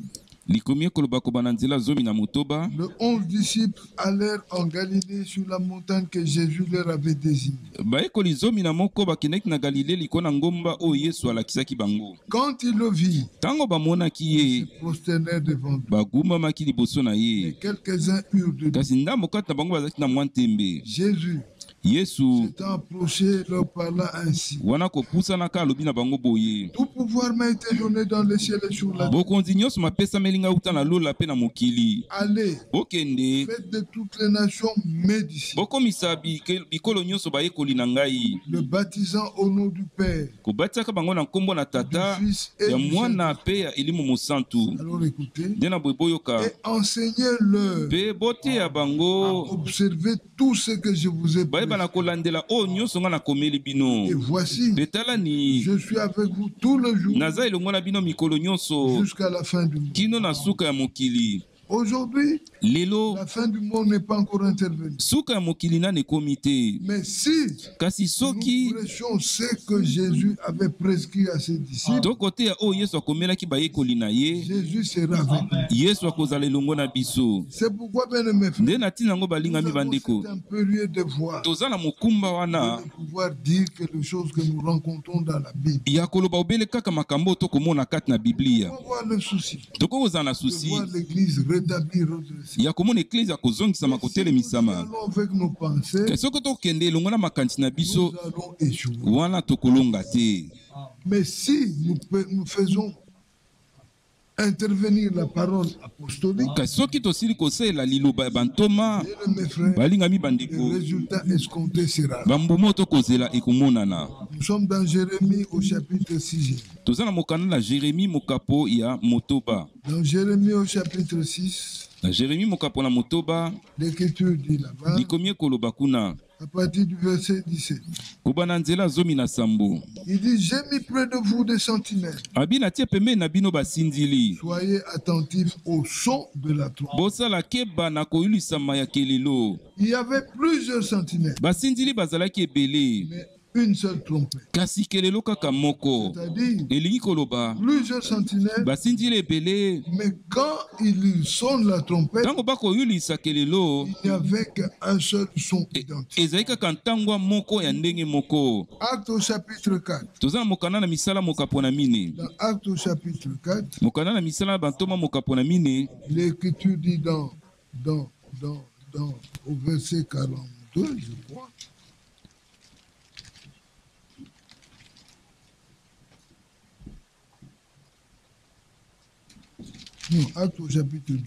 likomi ekoloba kobana nzela zomi na motoba. les 11 disciples allèrent en Galilée sur la montagne que Jésus leur avait désignée. Bayekoli zomi na moko bakendeki na Galile liko na ngomba oyo Yesu alakisaki bango. Quand ils le virent, Ntango bamonaki ils ye, se prosternèrent devant lui. bagumbamaki liboso na Et ye. quelques-uns eurent de lui. Kasi ndambo kati na bango bazalaki na mwa ntembe. Jésus, Yesu s'étant approché, leur parla ainsi. wana kopusanaka alobi na bango boye. Tout pouvoir m'a été donné dans le ciel et sur la terre. Bokonzi nyonso mapesameli ngai wuta na lola mpe na mokili. Allez, Bokende faites de toutes les nations mes disciples, bokomisa bikolo nyonso bayekoli na ngai. le baptisant au nom du Père, Kobatisaka bango na nkombo na tata du Fils et ya du mwana mpe ya elimu mosantu. Alors écoutez, Nde na boye boyoka et enseignez-leur mpe boteya à bango observer tout ce que je vous ai bayeba na prescrit. kolandela oyo nyonso ngai nakomeli bino. Et voici, Mpe talani je suis avec vous tout le jour naza elongo na bino mikolo nyonso jusqu'à la fin du monde. kino na suka ya mokili. Aujourd'hui, Lelo la fin du monde n'est pas encore intervenue. suka ya mokili na ne komite. Mais si Kasi nous soki prêchons ce que Jésus avait prescrit à ses disciples, to kote ya o Yesu akomelaki bayekoli na ye, Jésus sera avec nous. Yesu akozala elongo na biso. C'est pourquoi, bien aimés frères, Nde na ntina yango balingami nous avons bandeko. cet impérieux devoir Toza na mokumba wana de pouvoir dire que les choses que nous rencontrons dans la Bible. ya koloba obele kaka makambo tokomona kati na Biblia. On voit le souci Tokozala na de susi voir l'Église rétablie, redressée. ya komona eklise ya kozongisama Si nous kotelemisama. allons avec nos pensées, Kasi soki tokende elongo na makanisi na nous biso allons échouer. wana tokolonga te. Mais si nous faisons intervenir la parole apostolique, Kasi soki tosili kosalela liloba ya bantoma bien, mes frères, balingami le bandeko, résultat escompté sera. bambomo tokozela ekomonana. Nous sommes dans Jérémie au chapitre 6. Toza na mokanda na Jérémi mokapo ya motoba. Dans Jérémie au chapitre 6, Na Jérémi mokapo na motoba l'Écriture dit là-bas, likomi ekoloba kuna à partir du verset 17, kobana nzela zomi na sambo. il dit, j'ai mis près de vous des sentinelles. Abi natie pembeni na bino basindili. Soyez attentifs au son de la trompe. Bosala keba na koyulisama ya kelelo. Il y avait plusieurs sentinelles, Basindili bazalaki ebele. mais une seule trompette. Kasi kelelo kaka moko. C'est-à-dire, Elingi koloba plusieurs sentinelles, basindili ebele. mais quand ils sonnent la trompette, Tango bakoyulisa kelelo il n'y avait qu'un seul son identique. ezali kaka ntangwa moko ya ndenge moko. Acte au chapitre 4. Toza na mokanda na misala mokapo na mine. Dans Acte au chapitre 4, Mokanda na misala na bantoma mokapo na mine. l'Écriture dit au verset 42, je crois. Non, Acte au chapitre 2.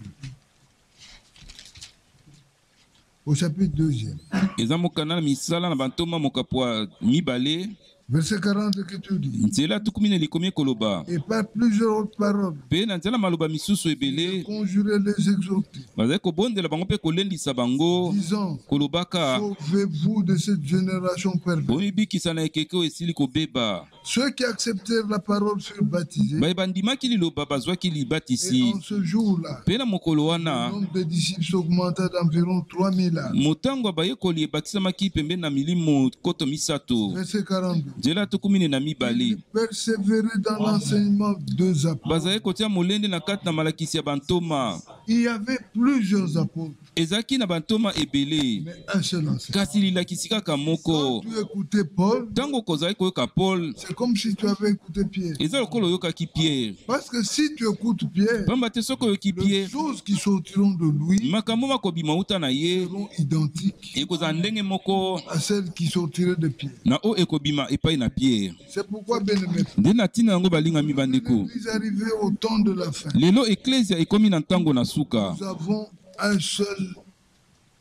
Au chapitre 2e. Eza mokanda na misala na bantoma mokapo ya mibale. Verset 40, l'Écriture dit, Nzela tukumi na likomi koloba. et par plusieurs autres paroles, Pe na nzela maloba misusu ebele. conjurez les exhorter, Bazali kobondela bango mpe kolendisa bango. disant, Kolobaka sauvez-vous de cette génération perverse. bomibikisa na ekeke oyo esili kobeba. Ceux qui acceptèrent la parole furent baptisés, Baye bandimaki liloba bazwaki et libatisi. en ce jour-là, Pe na mokolo le wana nombre de disciples s'augmenta d'environ 3000 âmes. motango ya bayekoli ebakisamaki pembeni na milimo koto misato. Verset 42. Nzela tukumi na mibale. Ils persévéraient dans l'enseignement des apôtres. Bazali kotia molende na kati na malakisi ya bantoma. Il y avait plusieurs apôtres, Ezaki na bantoma ebele. mais un seul enseignant. Kasi lilakisi kaka Quand moko. tu écoutais Paul, Tango kozali koyoka Paul, c'est comme si tu avais écouté Pierre. eza lokola oyokaki Pierre. Parce que si tu écoutes Pierre, Pamba te soki oyoki les Pierre, choses qui sortiront de lui makambo makobima uta na ye seront identiques ekozala ndenge moko à celles qui sortiraient de Pierre. na oyo ekobima epai na Pierre. C'est pourquoi, bien aimé, Nde na ntina yango balingami bandeko. l'Église arrivée au temps de la fin. Lelo eklesia ekomi na ntango na suka. Nous avons un seul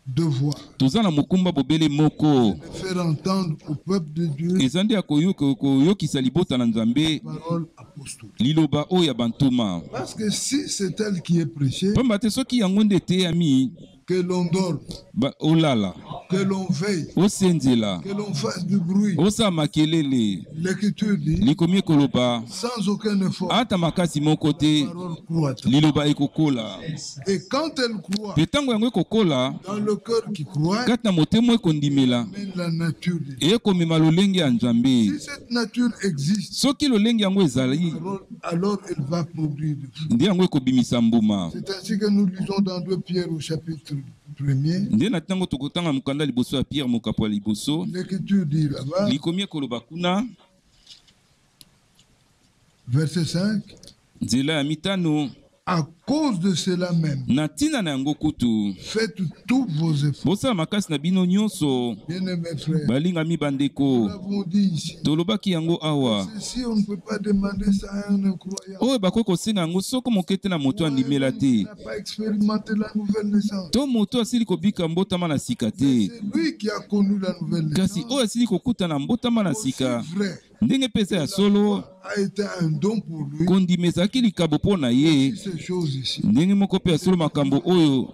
devoir, Toza na mokumba bobele moko. de faire entendre au peuple de Dieu Eza nde ya koyokisa libota na Nzambe la parole apostolique. liloba oyo ya bantoma. Parce que si c'est elle qui est prêchée, Pamba te soki yango nde eteyami, que l'on dorme, olala, que l'on veille, osenzela, que l'on fasse du bruit, osala makelele, l'Écriture dit, likomi ekoloba sans aucun effort, ata makasi moko te, la parole croit. liloba ekokola. Et quand elle croit, Pe ntango yango ekokola, dans le cœur qui croit, kati na motema ekondimela, mène la nature de Dieu. ekomema lolenge ya Nzambe. Si cette nature existe, Soki lolenge yango ezali, alors elle va produire du fruit. nde yango ekobimisa mbuma. C'est ainsi que nous lisons dans 2 Pierre au chapitre 1er. Nde na ntango tokotanga mokanda liboso ya Pierre mokapo ya liboso, L'Écriture dit là-bas, likomi ekoloba kuna, verset 5, nzela ya mitano, à cause de cela même, na ntina na yango kutu, faites tous vos efforts. bosala makasi na bino nyonso, Bien-aimés frères, balingami nous bandeko. l'avons dit ici. Tolobaki yango awa. Ceci, on ne peut pas demander ça à un incroyant. Oyo bakoki kosenga yango soko moke te na moto andimela Il te. n'a pas expérimenté la nouvelle naissance. To moto asili kobika mbotama na sika te. C'est lui qui a connu la nouvelle Kasi naissance. oyo asili kokuta na mbotama na Aussi sika. vrai. Ndenge pesa ya solo, a été un don pour lui. kondima ezalaki likabo mpo na ye Ces choses ici ndenge moko mpe ya solo makambo oyo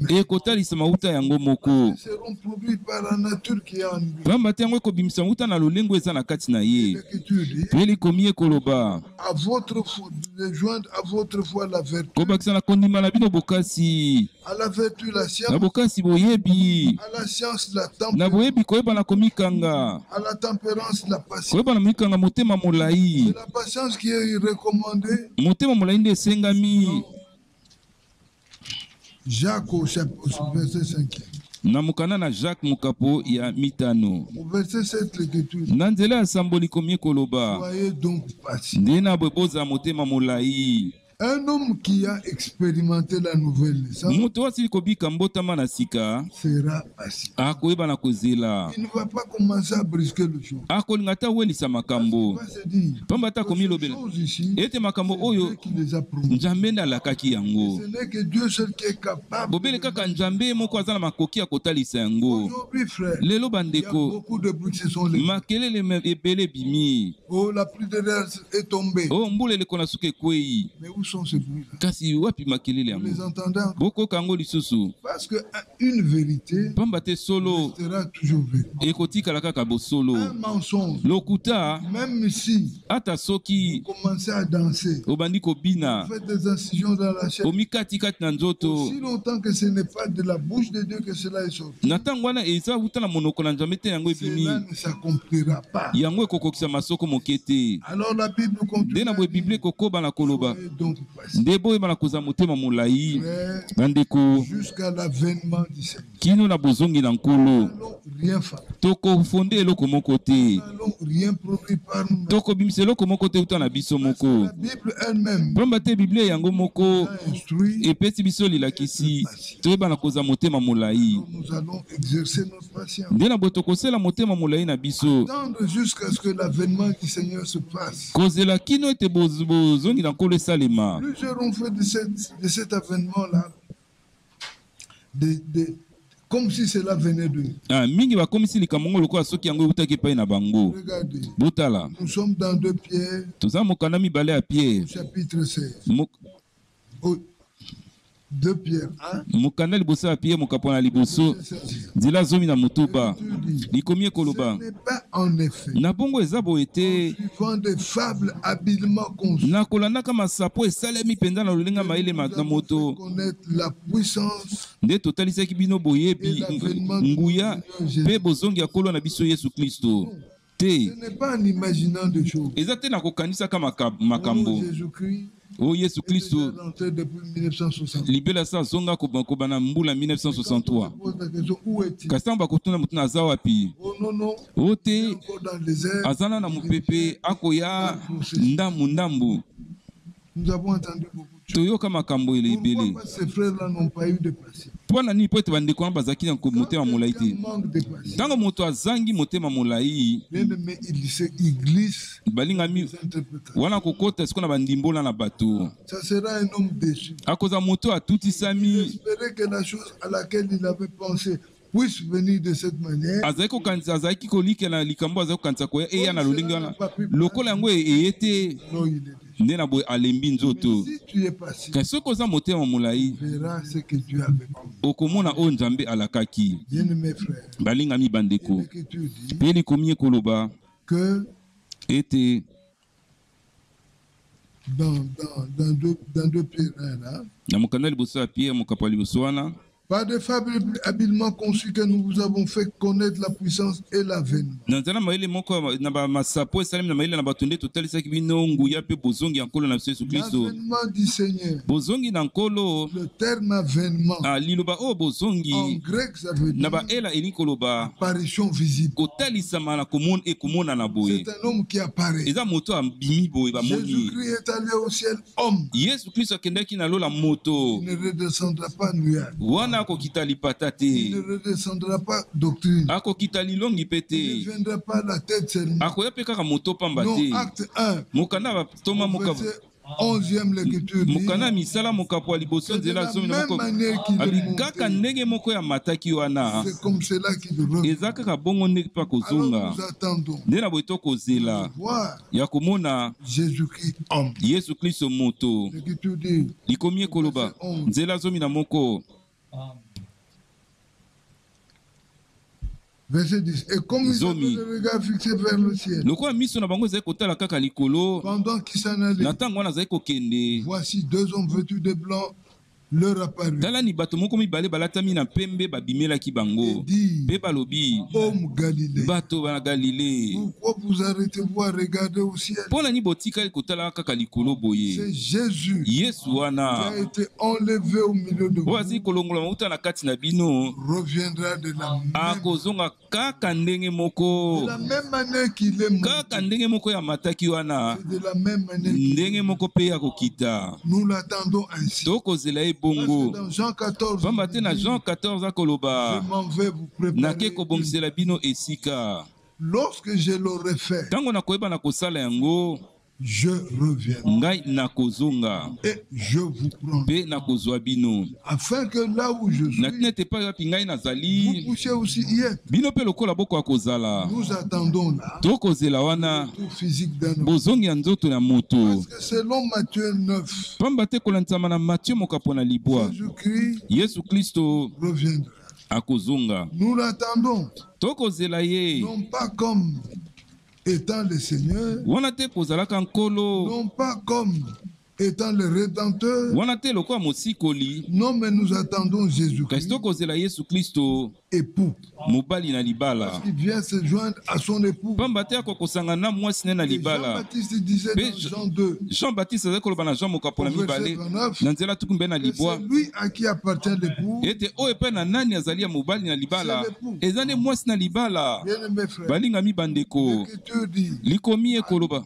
ekotalisa mauta yango moko seront produites par la nature qui est en lui. pamba te yango ekobimisa mauta na lolengo eza na kati na ye L'Écriture dit, mpe likomi ekoloba à votre foi, de joindre à votre foi la vertu, kobakisa na kondima na bino bokasi à la vertu la na science, bokasi boyebi à la science la na tempérance, boyebi koyeba na komikanga à la tempérance la patience. koyeba na komikanga motema molai C'est la patience qui est recommandée. motema molai nde esengami Jacques au verset 5. na mokanda na Jacques mokapo ya mitano Au verset 7, l'Écriture dit, na nzela ya sambo likomi ekoloba soyez donc patient. nde na bwe bozala motema molai Un homme qui a expérimenté la nouvelle naissance moto asili kobika mbotama na sika sera patient. akoyeba na kozela Il ne va pas commencer à brusquer le jour. akolinga ata welisa Il makambo va se dire, pamba ata ces komilobela choses ici, ete makambo c'est oyo Dieu qui les a promis. nzambe nde alakaki yango Ce n'est que Dieu seul qui est capable. bobele kaka nzambe moko aza na makoki ya kotalisa yango Aujourd'hui, frère, lelo il y a bandeko beaucoup de bruit, ce sont les... makelele ebele ebimi Oh, la pluie de l'air est tombée. o mbula eleko na suka ekwei Mais où sont ces bruits-là? kasi wapi makelele Vous les yango entendez encore? bokoka yango lisusu Parce que une vérité pamba te solo sera toujours vraie. ekotikala kaka bosolo Un mensonge, lokuta même si ata soki vous commencez à danser, obandi kobina vous faites des incisions dans la chair, omikatikati na nzoto aussi longtemps que ce n'est pas de la bouche de Dieu que cela est sorti, na ntango wana eza wuta na monoko na nzambe te yango ebimi cela ne s'accomplira pas. yango ekokokisa masoko moke te Alors la Bible nde continue na à boye dire, biblie ekokoba na koloba soyez donc patient, nde boyeba na kozala motema molai frère, bandeko jusqu'à l'avènement du Seigneur. kino na bozongi na nkolo Nous n'allons rien faire. tokofonde eloko moko te Nous n'allons rien produire par nous-mêmes. tokobimisa eloko moko te uta na biso moko La Bible elle-même pamba te biblie yango moko a instruit. epesi biso lilakisi toyeba na kozala motema molai Nous allons exercer notre patience. nde na boye tokosala motema molai na biso Attendre jusqu'à ce que l'avènement du Seigneur se passe. kozela kino ete bozongi na nkolo esalema Plusieurs ont fait de cet avènement-là comme si cela venait d'eux. mingi bakomisi likambo ngo lokola soki yango eutaki epai na bango Regardez, botala nous sommes dans 2 Pierre, toza mokanda mibale ya Pierre chapitre 16. 2 Pierre 1, mokanda liboso ya Pierre mokapo na liboso verset 16. nzela zomi na motuba Tu dis, likomi ce ekoloba n'est pas en effet na bongo eza boye te suivant des fables habilement conçues na kolandaka masapo esalemi mpenza na lolenga mayele nous na avons moto fait connaître la puissance nde totalisaki bino boyebi nguya mpe bozongi ya nkolo na biso Yesu Kristo te Ce n'est pas en imaginant des choses. eza te na kokanisaka Oh, makambo Jésus-Christ o Yesu est Kristo déjà rentré depuis 1960. libela sa zonga koba na mbula Quand on 1963 se pose la question, où est-il? kasi ntango bakotuna motu aza wapi Oh non, non, o il est te encore dans les airs. aza na mopepe akoya ndambu Nous avons entendu beaucoup de choses. toyoka makambo ebele Pourquoi ces frères-là n'ont pas eu de patience? mpo na nini po ete bandeko wana bazalaki na motema molai te Quelqu'un manque de patience. ntango moto azangi motema molai Bien-aimé, il glisse balingami les interprétations. wana kokota siko na bandimbola na bato Ça sera un homme déçu. akozala moto Il atutisami espérait que la chose à laquelle il avait pensé puisse venir de cette manière. azalaki kokanisa azalaki kolikela likambo azalaki kokanisa koya eya na lolenge wana lokola yango eye te Non, il est déçu. nde na boye alembi nzoto Si tu es patient, kasi soki oza motema molai tu verras ce que Dieu avait promis. okomona oyo nzambe alakaki Bien-aimé frère, balingami bandeko l'Écriture dit mpe likomi ekoloba que ete dans 2 Pierre 1 là, na mokanda liboso ya Pierre mokapo ya liboso wana par des fables habilement conçues que nous vous avons fait connaître la puissance et l'avènement. na nzela mayele moko na bamasapo esalemi na mayele na bato nde totalisaki bino nguya mpe bozongi ya nkolo na biso Yesu Kristo L'avènement du Seigneur. bozongi na nkolo Le terme avènement, liloba oyo en bozongi grec, ça veut na dire baela elingi koloba apparition visible. kotalisama na ekomona boye C'est un homme qui apparaît. eza moto abimi boye bamoni Jésus-Christ est allé au ciel homme. Yesu Kristo akendaki na lola moto Il ne redescendra pas nuage. wana akokita lipata Il ne te redescendra pas doctrine. akokita lilongi mpe Il ne te viendra pas la tête seulement. akoya mpe kaka moto pamba Non, te acte 1, mokanda batoma au moka verset 11e lecture dit, mukana misala mokapo ya liboso nzela zomi na moko abikaka ndenge moko ya mataki wana c'est comme cela qu'il revient. eza kaka bongo ndenge mpa kozonga Alors nous attendons nde na boye tokozela voir ya komona Jésus-Christ homme. yesu kristo moto L'Écriture dit, likomi ekoloba nzela zomi na moko verset 10. Et comme ils avaient le regard fixé vers le ciel, lokola miso na bango ezali kotala kaka likolo pendant qu'ils s'en allaient, na ntango wana azali kokende voici 2 hommes vêtus de blanc leur apparut. tala ni bato moko mibale balatami na pembe babimelaki bango mpe balobi Homme Galilée, bato bana galile pourquoi vous arrêtez-vous à regarder au ciel? mpo nani botikali kotala kaka likolo C'est boye Jésus yesu qui wana a été enlevé au milieu de vous. oyo azali kolongola mauta na kati na bino Reviendra de la akozonga kaka ndenge moko même manière qu'il est monté. kaka ndenge moko ya mataki wana C'est de la même manière qu'il est. ndenge moko mpe ya kokita Nous l'attendons ainsi. tokozela ye Parce que bongo dans Jean 14, pamba te na jean 14 akoloba je m'en vais vous préparer. nake kobongisela bino esika Lorsque je l'aurai fait, ntango nakoyeba na kosala yango je reviens ngai nakozonga et je vous prends. mpe nakozwa bino Afin que là où je na suis, tina ete epai wapi ngai vous nazali puissiez aussi y être. bino mpe lokola bokoka kozala Nous attendons là tokozela wana tout physique d'un homme. bozongi ya nzoto ya moto Parce que selon Matthieu 9, pamba te kolandisama na mathieu mokapo na libwa Jésus-Christ yesu kristo reviendra. akozonga Nous l'attendons, tokozela ye non pas comme étant le Seigneur, wana te kozalaka nkolo non pas comme étant le Rédempteur, wana te lokola mosikoli non, mais nous attendons kasi Jésus-Christ, tokozela yesu kristo époux, mobali na libala qui vient se joindre à son époux. pamba te akokosanga na mwasi ne na Et libala Jean-Baptiste disait Mais dans Jean 2, jean baptiste azali koloba na jean mokapo na au verset mibale 29, na nzela tuku mbe na que libwa c'est lui à qui appartient l'époux. ete oyo epai na nani azali ya mobali na libala eza nde mwasi na libala Bien-aimés frères, balingami bandeko l'Écriture dit, likomi ekoloba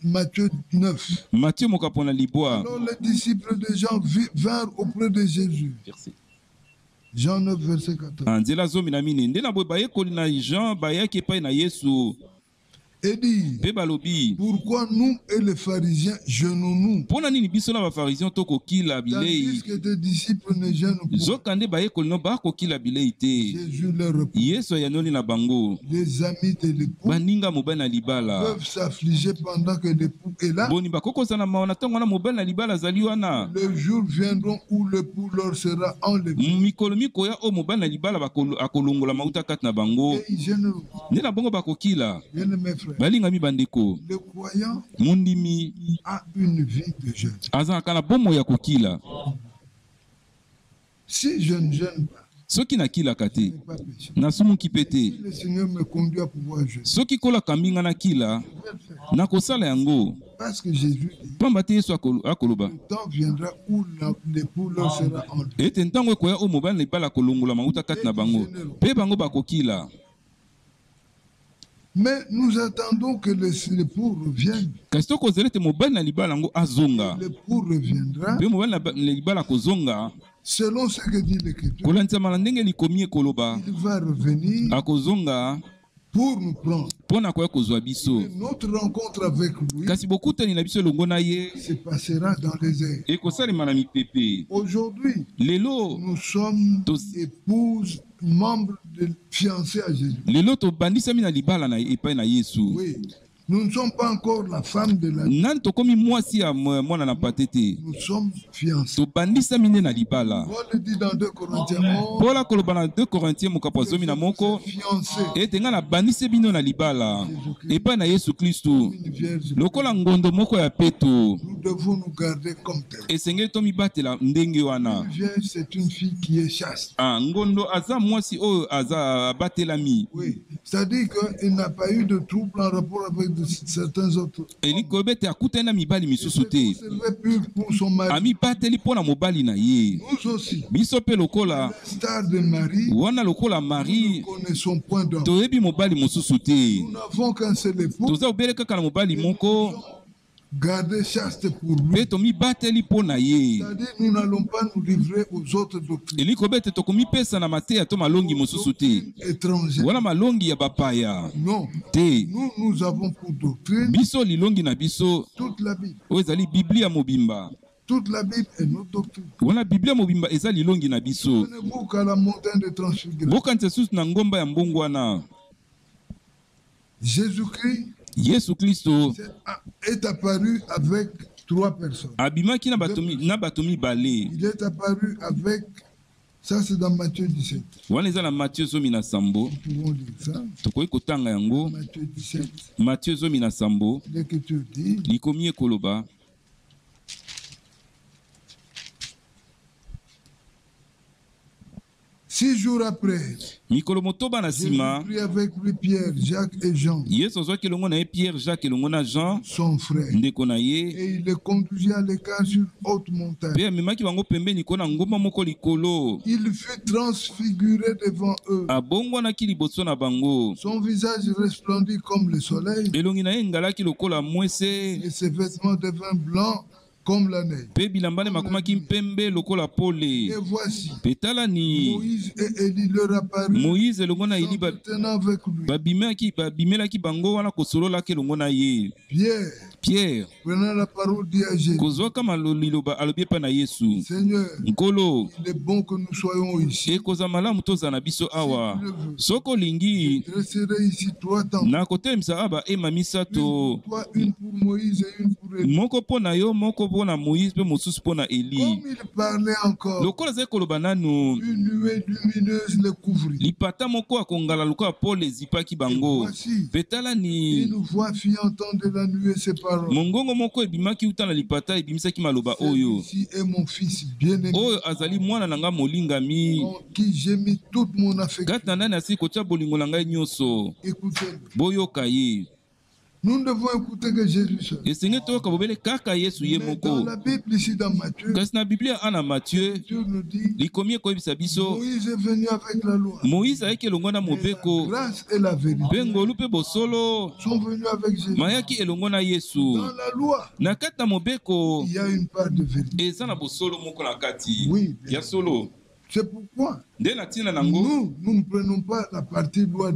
Matthieu 9, mathieu mokapo na libwa alors les disciples de Jean vinrent auprès de Jésus. Jean 9, verset 14. na nzela zomi na mine nde na boye bayekoli na jean bayaki epai na yesu Et dit, mpe balobi pourquoi nous et les pharisiens jeûnons-nous, mpo na nini biso na bafarizien tokokila bilei tandis que tes disciples ne jeûnent pas? zoka nde bayekoli no bakokila bilei te Jésus leur répond, yesu ayanoli na bango les amis de l'époux baninga mobali na libala peuvent s'affliger pendant que l'époux est là. boni bakokozala mawa na ntango wana mobali na libala azali wana Les jours viendront où l'époux leur sera enlevé mikolo mikoya oyo mobali na libala akolongola mauta kati na bango et ils gêneront. nde na bongo bakokila Bien-aimés frères, balingami bandeko le croyant mondimi a une vie de jeûne. azalaka na bomoi ya kokila Si je ne jeûne pas, soki nakilaka te ce n'est pas péché. nasumuki mpe te Si le Seigneur me conduit à pouvoir jeûner, soki kolaka mbinga nakila je vais le faire. nakosala yango Parce que Jésus dit, pamba te yesu akoloba le temps viendra où l'époux leur sera enlevé. ete ntango ekoya oyo mobali na libala akolongola mauta kati na bango mpe bango bakokila Mais nous attendons que l'époux revienne. kasi tokozela ete mobali na libala yango azonga L'époux reviendra mpe mobali na libala akozonga selon ce que dit l'Écriture. kolandisama na ndenge likomi ekoloba Il va revenir akozonga pour nous prendre. mpo na koya kozwa biso Et notre rencontre avec lui kasi bokutani na biso elongo na ye se passera dans les airs. ekosalema na mipepe Aujourd'hui, lelo nous sommes épouses, membres de fiancés à Jésus. lelo tobandisami na libala na epai na yesu Oui, nous ne sommes pas encore la femme de la vie. nani tokomi mwasi ya mwana na pate te Nous sommes fiancés. tobandisami nde na libala Paul le dit dans 2 Corinthiens 11, mpola akoloba na 2 Corinthiens mokapo ya zomi na moko fiancés, ete ngai nabandisi bino na libala epai na yesu kristu une vierge. lokola ngondo moko ya peto Nous devons nous garder comme tels. esengeli tomibatela ndenge wana Une vierge, c'est une fille qui est chaste. ngondo aza mwasi oyo aza abatelami Oui, c'est-à-dire qu'il n'a pas eu de trouble en rapport avec certains autres. elikoyeba ete akutani na mibali misusu te Il s'est pur pour son mari. amibateli mpo na mobali na ye Nous aussi, biso mpe lokola star de Marie, wana lokola nous ne mari connaissons point d'homme. toyebi mobali mosusu te Nous n'avons qu'un seul époux. toza obele kaka na mobali moko garder chaste pour lui. C'est-à-dire, nous n'allons pas nous livrer aux autres doctrines. Étrangères. Non. Nous avons pour doctrine toute la Bible. Toute la Bible est notre doctrine. Prenez-vous qu'à la montagne de transfiguration. Jésus-Christ est apparu avec 3 personnes. Il est apparu avec... Ça, c'est dans Matthieu 17. Nous pouvons lire ça. Matthieu 17. L'Écriture dit... 6 jours après, Jésus prit avec lui Pierre, Jacques et Jean, son frère, et il les conduisit à l'écart sur haute montagne. Il fut transfiguré devant eux. Son visage resplendit comme le soleil, et ses vêtements devinrent blancs comme la neige. Et voici, Moïse et Élie leur apparurent, tenant avec lui. Pierre, prenant la parole, dit à Jésus, Seigneur, il est bon que nous soyons ici. Je resterai ici 3 temps. Toi, une pour Moïse et une pour Élie. Comme il parlait encore, une nuée lumineuse le couvrit. Et voici, une voix fit entendre de la nuée ces paroles. Celui-ci est mon fils bien-aimé, en qui j'ai mis toute mon affection. Écoutez-le. Nous ne devons écouter que Jésus seul. Mais dans la Bible, ici dans Matthieu, Dieu nous dit, Moïse est venu avec la loi. Et la grâce et la vérité sont venus avec Jésus. Dans la loi, il y a une part de vérité. Oui, c'est pourquoi nous ne prenons pas la partie loi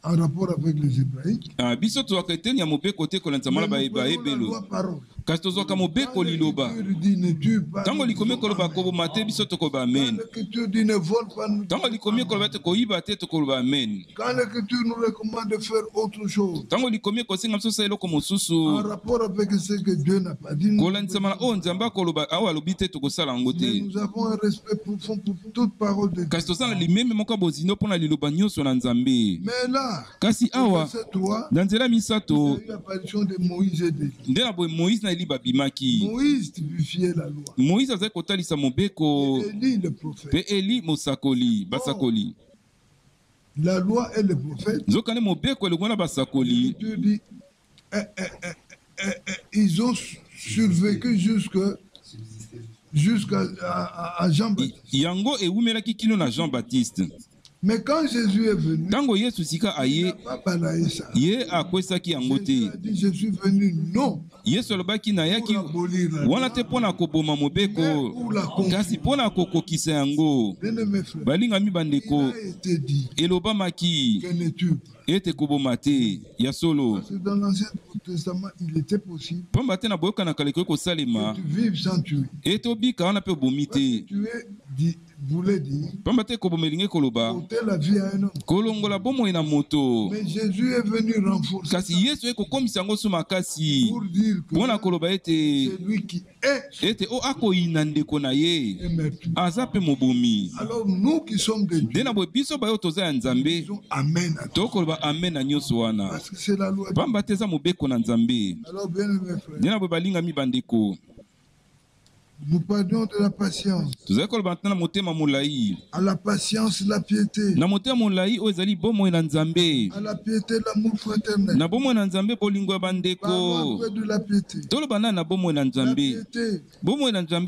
en rapport avec les Hébraïques. Kasi tozwaka mobeko liloba tango likomi koloba koboma te biso tokoloba amen tango likomi koloba te koyiba te tokoloba amen tango likomi kosenga biso sa eloko mosusu kolandisama na oyo nzambe akoloba awa alobi te tokosala yango te kasi tozala limeme moko bozindo mpona liloba nyonso na nzambe. Kasi awa na nzela misato nde na boye Moïse na Eli babimaki. Moïse azali kotalisa mobeko pe Eli mosakoli basakoli. La loi et le prophète, nzokane mobeko elongo na basakoli, ils ont survécu jusqu'à Jean-Baptiste. Yango ewumelaki kino na Jean-Baptiste. Mais quand Jésus est venu, tango Yesu sika aye, ye akwesaki yango te. Je suis venu non. Yesu alobaki na yaki wana te pona koboma mobeko kasi pona kokokisa yango. Balinga mi bandeko elobamaki ete koboma te ya solo. Dans l'Ancien Testament, il était possible pamba te na boyoka na kaleko kosalema ete obika wana pe obomi te. Voulait dire kolongola bomoi na moto. Mais Jésus est venu renforcer kasi Yesu ekokomisa yango so makasi pour dire que pona koloba ete celui qui est o akoyina ndeko na ye aza pe mobomi. Alors nous qui sommes de Dieu, dena boye biso bayo toza ya nzambe tokoloba amen na nyonso wana parce que c'est la loi pamba te eza mobeko na nzambe. Alors bien mes frères, dena boye balinga mi bandeko, nous parlons de la patience. À la patience, la piété. À la piété, l'amour fraternel. Parlons un peu de la piété. La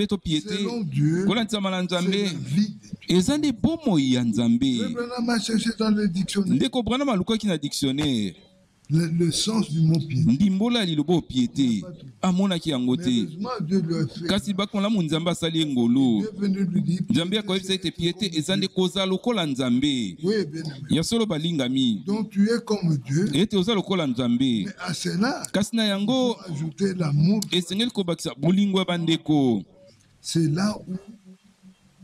piété, selon Dieu, c'est la vie. Frère Branham a cherché dans le dictionnaire. Le sens du mot piété. Ndimbola lilobo piété. Amona ki yangote. Kasi bakonla mu nzamba sali ngolo. Nzambe ya koyebisa ete piété ezande koza lokola nzambe. Ya solo balingami. Donc tu es comme Dieu. Ete oza lokola nzambe. Mais à cela, kasi na yango ajouter l'amour. Esengeli kobakisa bolingo ya bandeko. C'est là où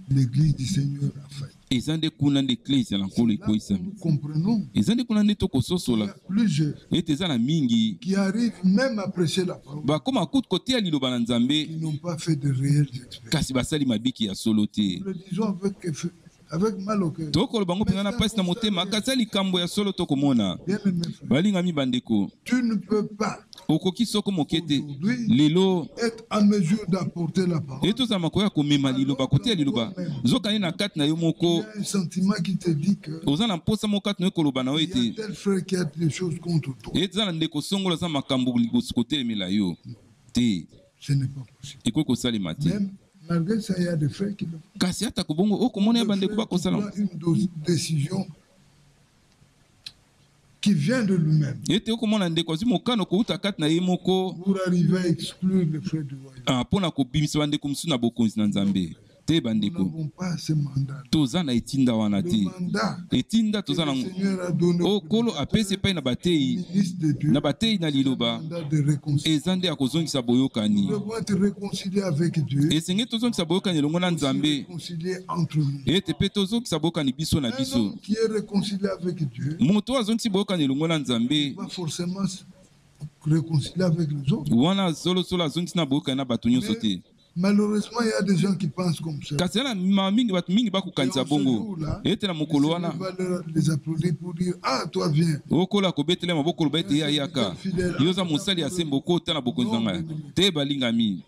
l'église du Seigneur a fait. Ezande kuna l'église na nkolo ekoisami. Nous comprenons. Ezande kuna nde tokososola. Plusieurs Ete eza na mingi. qui arrivent même à prêcher la parole. Bakoma kutu kotia liloba na nzambe. Qui n'ont pas fait de réelles expériences. Kasi basali mabiki ya solo te. Nous le disons avec mal au cœur. Tokolo bango penga na pasi na motema kasi likambo ya solo tokomona. Balingami bandeko. Tu ne peux pas okoki soko mokete lelo être en mesure d'apporter la parole. Eto za makoya komema liloba kotia liloba. Zokani na kati na yo moko. Il y a un sentiment qui te dit que oza na mposa mokati na yo koloba na yo ete. Il y a tel frère qui a des choses contre toi. Eto za na ndeko songola za makambo liboso kotelemela yo. Te. Ce n'est pas possible. Eko kosalema te. Malgré ça, il y a des frères qui le font. Kasi ata kobongo okomona ya bandeko bakosala. Une décision qui vient de lui-même. Ete okomona ndeko azi mokano kouta kati na ye moko. Pour arriver à exclure les frères du royaume. Ah, pona kobimisa bandeko musu na bokonzi na Nzambe. Te bandeko. Nous n'avons pas ce mandat. Toza na etinda wana te. Etinda toza na okolo apese pai na batei. Na batei na liloba. Ezande akozongisa boyokani. Nous devons être réconciliés avec Dieu. Esenge tozongisa boyokani elongo na Nzambe. Réconciliés entre nous. Ete pe tozongisa boyokani biso na biso. Un homme qui est réconcilié avec Dieu. Moto azongisi boyokani elongo na Nzambe. Pas forcément réconcilié avec les autres. Wana solo azongisi na boyokani na bato nyonso te. Malheureusement, il y a des gens qui pensent comme ça. Kasi ala mingi batu mingi bakukanisa bongo. Ete na mokolo wana. Les applaudir pour dire ah toi viens. Okola kobetele maboko lobete ya yaka. Yoza musali ya sembo ko tana bokonzi nanga. Te balingami.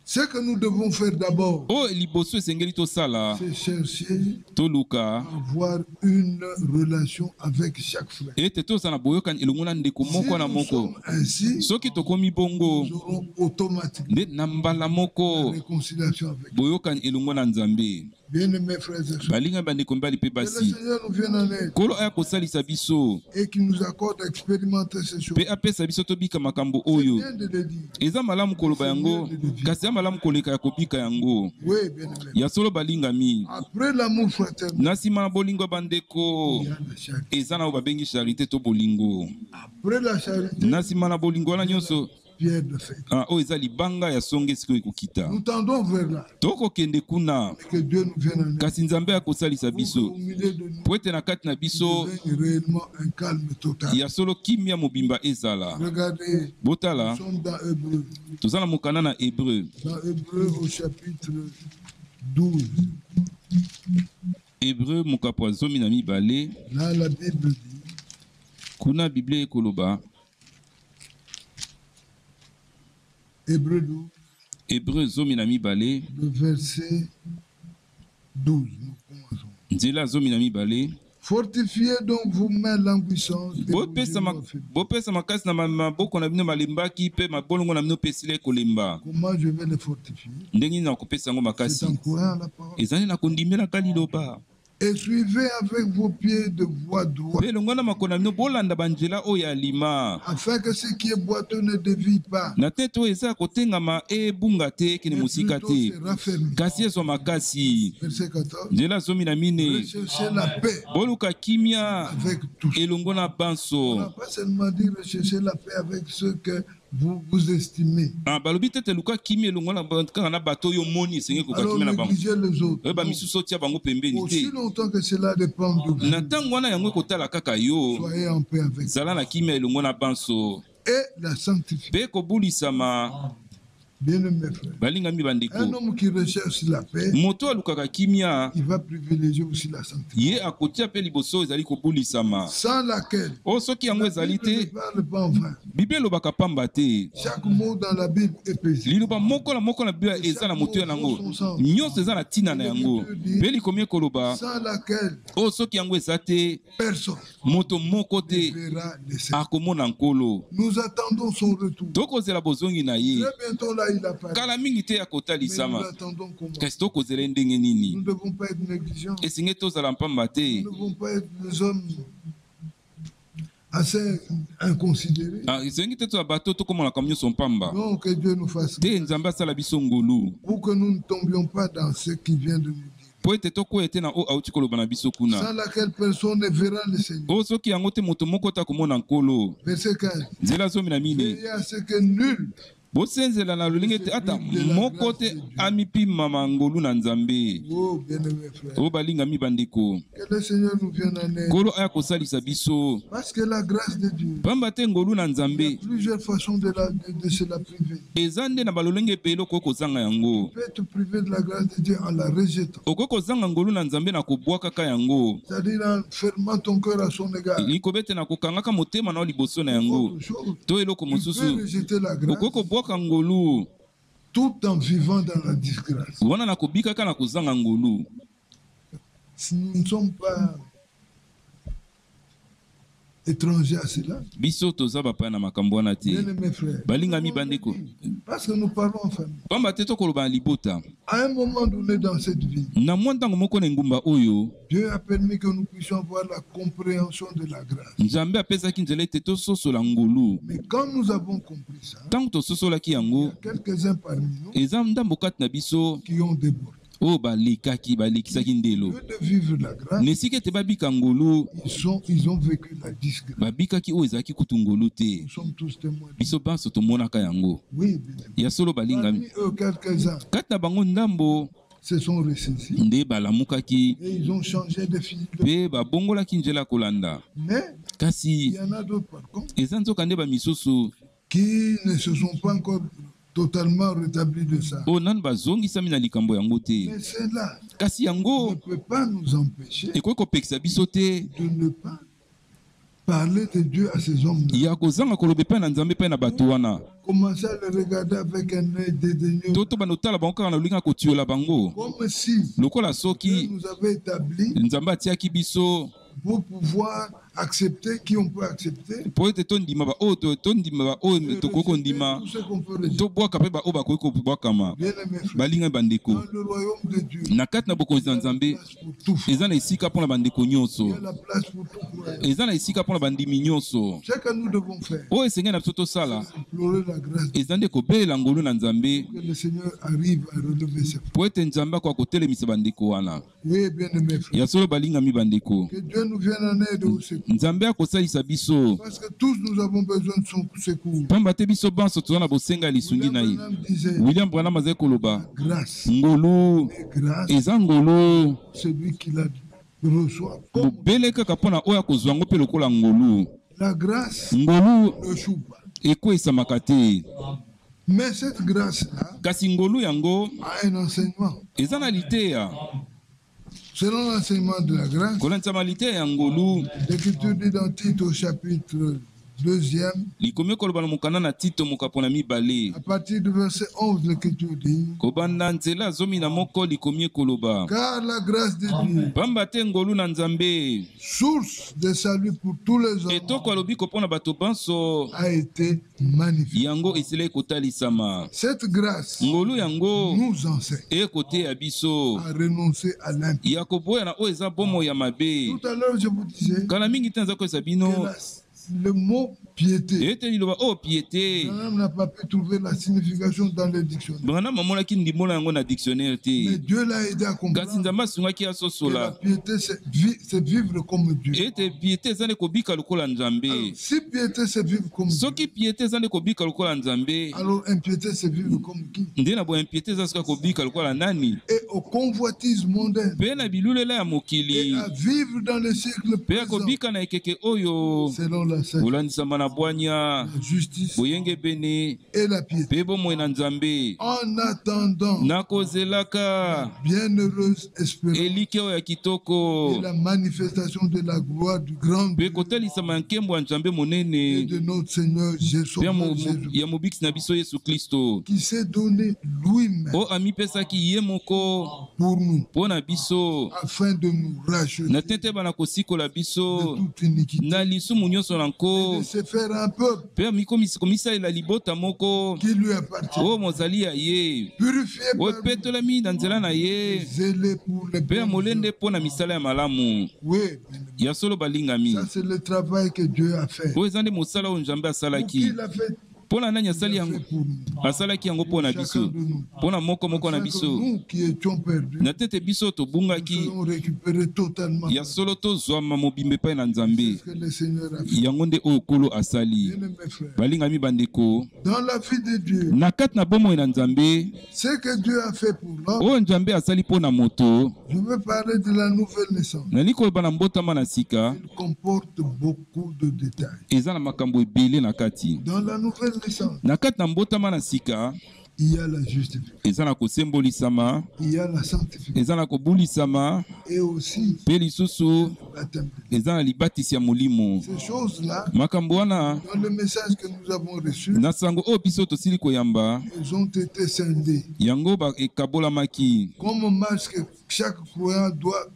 Ce que nous devons faire d'abord, c'est chercher à avoir une relation avec chaque frère. Si nous sommes ainsi, nous aurons automatiquement la réconciliation avec Dieu. Bien-aimés frères et sœurs, que le Seigneur nous vienne en aide et qu'il nous accorde à expérimenter ces choses. C'est bien de le dire. Oui, bien-aimés. Après l'amour fraternel, après la charité, pierre de fête. Nous tendons vers là. Que Dieu nous vienne en aide. Au milieu de nous, devienne réellement un calme total. Regardez, nous sommes dans Hébreu. Dans Hébreu au chapitre 12. Hébreu mukapoazomi na mibale. Là la Bible dit. Kuna Bible ekoloba. Hébreu 12. Hébreu zomi na mibale. Le verset 12. Nous commençons. Nzela zomi na mibale. Fortifiez donc vous-même l'anguissance. Bopesa makasi na maboko na bino malembaki pe mabolongo na bino pesile kolemba. Comment je vais les fortifier? Ndenge na kopesa ngo makasi. C'est en croyant la parole. Ezali na kondimela kaliloba. Et suivez avec vos pieds de voie droite. Afin que ce qui est boiteux ne dévie pas. Mais plutôt se raffermit. Verset 14. Recherchez la paix avec tous. On n'a pas seulement dit rechercher la paix avec ceux que vous estimez. Alors négligez les autres. Aussi longtemps que cela dépend de vous. Soyez en paix avec vous. Et la sanctification. Bien-aimés frères, un homme qui recherche la paix, il va privilégier aussi la sanctification. Sans laquelle, il ne parle pas en vain. Chaque mot dans la Bible est paisible. Sans laquelle, personne ne verra les saints. Nous attendons son retour. Très bientôt là, il apparaît. Mais nous l'attendons comment? Nous ne devons pas être négligents. Nous ne devons pas être des hommes assez inconsidéré. Ah, isengi te to bato to comme la camion son pamba. Non, que Dieu nous fasse Te nzamba sala biso ngolu. pour que nous ne tombions pas dans ce qui vient de nous dire. Po ete to ko ete na o auti koloba na biso kuna. Sans laquelle personne ne verra le Seigneur. O soki yango te moto moko ta komona nkolo. Verset 15. Nzela zomi na mine. Veillez à ce que nul Bosenzela na lolenge te ata moko te amipima mangolu na nzambe. Oh, bien-aimé frère. O balinga mi bandeko. Que le Seigneur nous vienne en aide. Kolo aya kosalisa biso. Parce que la grâce de Dieu, Pamba te ngolu na il y nzambe. a plusieurs façons de se la priver. Ezande na balolenge pelo ko kozanga yango. Tu peux te priver de la grâce de Dieu en la rejetant. Oko kozanga ngolu na nzambe na kobwaka ka yango. C'est-à-dire en fermant ton cœur à son égard. Likobete na kokangaka motema na liboso na yango. Autre chose, To eloko tu peux mosusu. rejeter la grâce Oko kobwaka ngolu. tout en vivant dans la disgrâce. Wana na kobika na kozanga ngolu. Si nous ne sommes pas étrangers à cela, Biso toza bapa na makambo wana te. bien mes frères, Balinga mi bandeko. parce que nous parlons en famille. Pamba te to koloba libota. À un moment donné dans cette vie, Na mwantango moko na ngumba oyo. Dieu a permis que nous puissions avoir la compréhension de la grâce. Nzambe apesaki nzela ete tososola ngolu. Mais quand nous avons compris ça, Tango tososolaki il y yango, a quelques-uns parmi nous eza ndambo kati na biso qui ont débordé. oyo balekisaki ndelo. Au lieu de vivre la grâce, Nesika ete babika ngolu, ils ont vécu la disgrâce. babikaki oyo ezalaki kutu ngolu te. Nous sommes tous témoins. Biso banso tomonaka yango. Oui, bien aimé. Ya solo balingami. Parmi eux, quelques-uns Kati na bango ndambo se sont ressaisis nde balamukaki et ils ont changé de fil. mpe babongolaki nzela kolanda. Mais il Kasi y en a d'autres, par contre, eza nzoka nde bamisusu qui ne se sont pas encore totalement rétablis de ça. oyo nanu bazongisami na likambo yango te. Mais cela Kasi ne yango peut pas nous empêcher ekoki kopekisa biso te de ne pas parler de Dieu à ces hommes. ya kozanga koloba epai na nzambe epai na bato wana. Commencer à le regarder avec un œil dédaigneux, To banda otala bango kaka na lolinga kotiola bango comme si lokola Dieu soki nous avait établis nzambe atiaki biso pour pouvoir accepter qui on peut accepter, po ete tondima baoyo tondima baoyo tokoki kondima tout ce qu'on peut rejeter. tobwaka mpe baoyo bakoki kobwakama. Bien aimé frère, Balinga bandeko dans le royaume de Dieu, na kati na bokonzi na il y a la nzambe place pour tout faire. eza na esika mpo na bandeko Il y nyonso, a la place pour tout croire. eza na esika mpo na bandimi nyonso. Ce que nous devons faire, Oyo esengeli na biso tosala implorer la grâce de eza nde kobelela ngolu na nzambe que le Seigneur arrive à relever ses frères. po ete nzambe akoka kotelemisa bandeko wana. Oui, bien aimé frère, Ya solo balingami bandeko, que Dieu nous vienne en aide au secours. nzambe akosalisa biso Parce que tous nous avons besoin de son secours. pamba te biso banso toza na bosenga ya lisungi na ye. Branham disait, William Branham azali koloba grâce, ngolu et grâce, eza ngolu celui qui la reçoit. Comme bobele kaka mpo na oyo akozwa yango mpe lokola ngolu. la grâce Ngolu ne choue pas. ekwesamaka te, Mais cette grâce-là kasi ngolu yango a un enseignement. eza na liteya. Selon l'enseignement de la grâce, Kolantisama liteya ya ngolu l'Écriture dit dans Tite au chapitre 2e, likomi koloba na mokanda na Tito mokapo na mibale à partir du verset 11, l'Écriture dit, kobanda nzela zomi na moko likomi koloba car la grâce de Dieu, pamba te ngolu na nzambe source de salut pour tous les hommes, etoko alobi kopona bato banso a été magnifique. yango esila ekotalisama. Cette grâce Ngolu yango nous enseigne ekoteya biso à renoncer à l'impie. ya koboya na oyo eza bomo ya mabe. Tout à l'heure, je vous disais Kala mingi te naza koyesa que bino le mot piété, ete liloba oyo piété Branham n'a pas pu trouver la signification dans le dictionnaire. Branham amonaki ndimbola yango na dictionnaire Mais te, Dieu l'a aidé à kasi comprendre nzambe asungaki que la asosola piété, c'est vivre comme Dieu. ete piété eza nde kobika lokola nzambe. Alors, si piété, c'est vivre comme Dieu, Soki piété eza nde kobika lokola nzambe, alors impiété, c'est vivre comme qui? nde na boya impiété eza soka kobika lokola nani? Et au convoitisme mondain, Mpe na bilulela ya et mokili, à vivre dans le siècle mpe ya présent, kobika na ekeke oyo selon la sagesse, kolandisama na bwanya la justice boyenge bene et la piété. mpe bomoi na nzambe En attendant nakozelaka bienheureuse espérance elike oyo ya kitoko et la manifestation de la gloire du grand mpe Dieu kotalisama ya nkembo ya nzambe et monene de notre Seigneur Jésus, mpe ya mobikisi na biso yesu kristo qui s'est donné lui-même oyo amipesaki ye moko pour nous, mpo na biso afin de nous racheter na te te bana kosikola de biso toute iniquité na lisumu nyonso na encore. De se faire un peuple. Père mikomisa ila libota moko. Qui lui appartient. Oh mozali ya ye. Purifié oh par petola mi na nzela na ye. Zélé pour les Père molende pona misala ya malamu. Oui. Ya solo balingami. Ça c'est le travail que Dieu a fait. Oh ezande mosala o Nzambe asalaki. Il a fait. Pona nani asali yango asalaki yango pona biso pona moko na biso na tete biso tobungaki ya solo tozwama mobimbe epai na Nzambe yango nde oyo Nkolo asali balingami bandeko na kati na bomoi na Nzambe oyo Nzambe asali pona moto nali koyeba na mbotama na sika eza na makambo ebele na kati na kati na mbotama na sika il y a la justification. Eza na kosembolisama, il y a la sanctification. Eza na kobulisama, et aussi pe lisusu eza na libatisi ya molimo. Ces choses-là, makambo wana dans le message que nous avons reçu, na sango oyo biso tosili koyamba, ils ont été scindés. Yango ba ekabolamaki. Comme marche que chaque croyant doit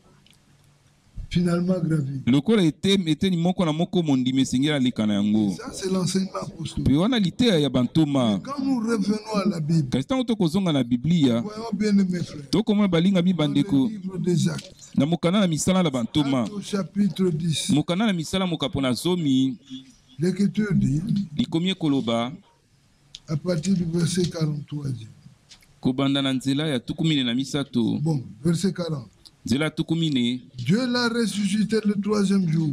finalement gravir. Lokola était ni moko na moko mondime singela likana yango. Ça c'est l'enseignement apostolique. Pe wana litea ya bantoma. Quand nous revenons à la Bible, kasi tango tokozonga na Biblia, voyons bien mes frères. Tokomona balinga mi bandeko. Livre des Actes. Na mokana na misala na bantoma. Actes au chapitre 10. Mokana na misala mokapona zomi. L'Écriture dit, likomie koloba, à partir du verset 43. Kobanda na nzela ya tukumine na misato. Bon, verset 40. Dieu l'a ressuscité le troisième jour.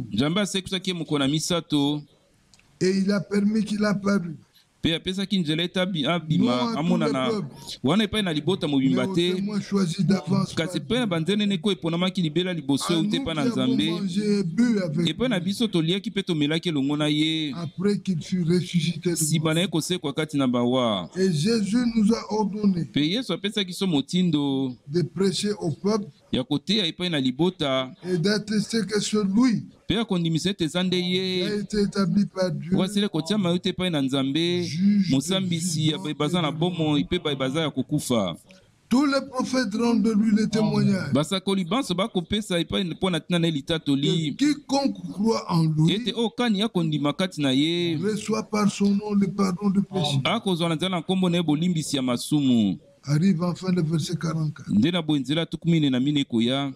Et il a permis qu'il apparût. Pe apesa ki nzela abima amonana wana epai na libota mobimba te kasi pe na banzene neko eponamaki libela liboso ute pa na Nzambe epai na biso toliaki pe tomelaki elongo na ye nsima na ye kosekwa kati na bawa pe Yesu apesaki so motindo ya koteya epai na libota pe akondimisa ete eza nde ye wasile kotia mayo te epai na Nzambe mosambisi ya baza na bomo pe baza ya kokufa. Tous les prophètes rendent de lui le témoignage. Basakoli banso bakopesa epai mpona tina na litatoli. Quiconque croit en lui ete okani akondima kati na ye reçoit par son nom le pardon de péché. Akozwa na nzela na nkombo na ye bolimbisi ya masumu. Arrive enfin le verset 44.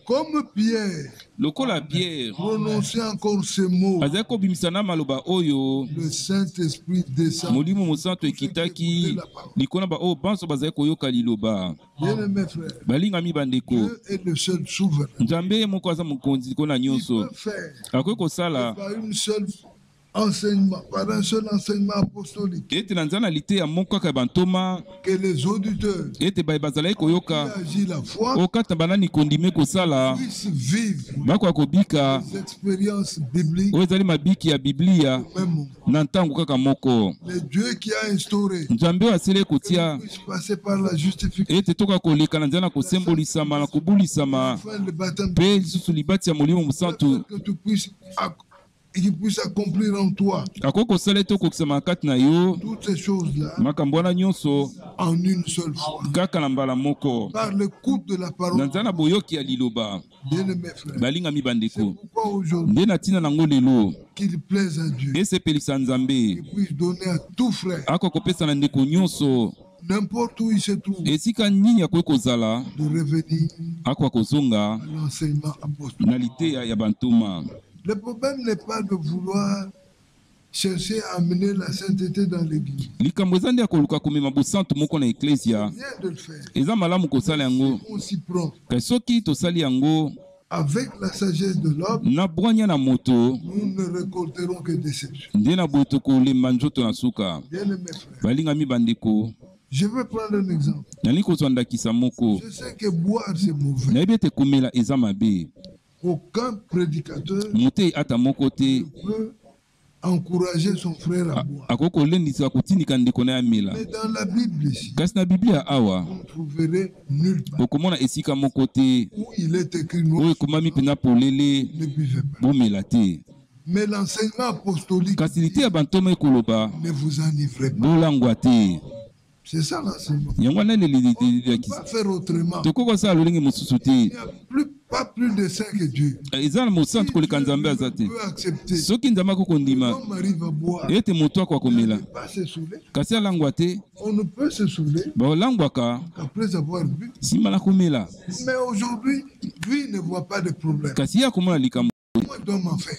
Comme Pierre, lokola Pierre, prononçait encore ces mots, le Saint-Esprit descend. Molimo mosanto ekitaki likona ba o banso bazali koyoka liloba. Bien-aimés frères, balingami bandeko, Dieu est le seul souverain. Nzambe moko aza mokonzi kona nyonso. Akoki kosala enseignement, par un seul enseignement apostolique. Que les auditeurs qui agit la foi puissent vivre les expériences bibliques. Le Dieu qui a instauré puisse passer par la justification. Que tu puisses et qu'il puisse accomplir en toi toutes ces choses-là en une seule fois par l'écoute de la parole. Bien-aimés frères, c'est pourquoi aujourd'hui qu'il plaise à Dieu qu'il puisse donner à tout frère n'importe où il se trouve de revenir à l'enseignement apostolique. Le problème n'est pas de vouloir chercher à amener la sainteté dans l'église. C'est bien de le faire. On s'y prend. Avec la sagesse de l'homme, nous ne récolterons que déception. Bien-aimés frères, je vais prendre un exemple. Je sais que boire c'est mauvais. Aucun prédicateur ne peut encourager son frère à boire. Mais dans la Bible ici, vous ne trouverez nulle part où il est écrit ne buvez pas. Mais l'enseignement apostolique ne vous enivrez pas. C'est ça l'enseignement. On ne peut pas faire autrement. Il n'y a plus pas plus de saint que Dieu. Ezana mo sant ko likanzambe azate. Soki nzamba ko kondima. Ete moto kwa komela. Kasi alangwa te. On ne peut se saouler. Ba olangwaka. Après avoir bu. Simala komela. Mais aujourd'hui, lui ne voit pas de problème. Kasi ya komona likambo.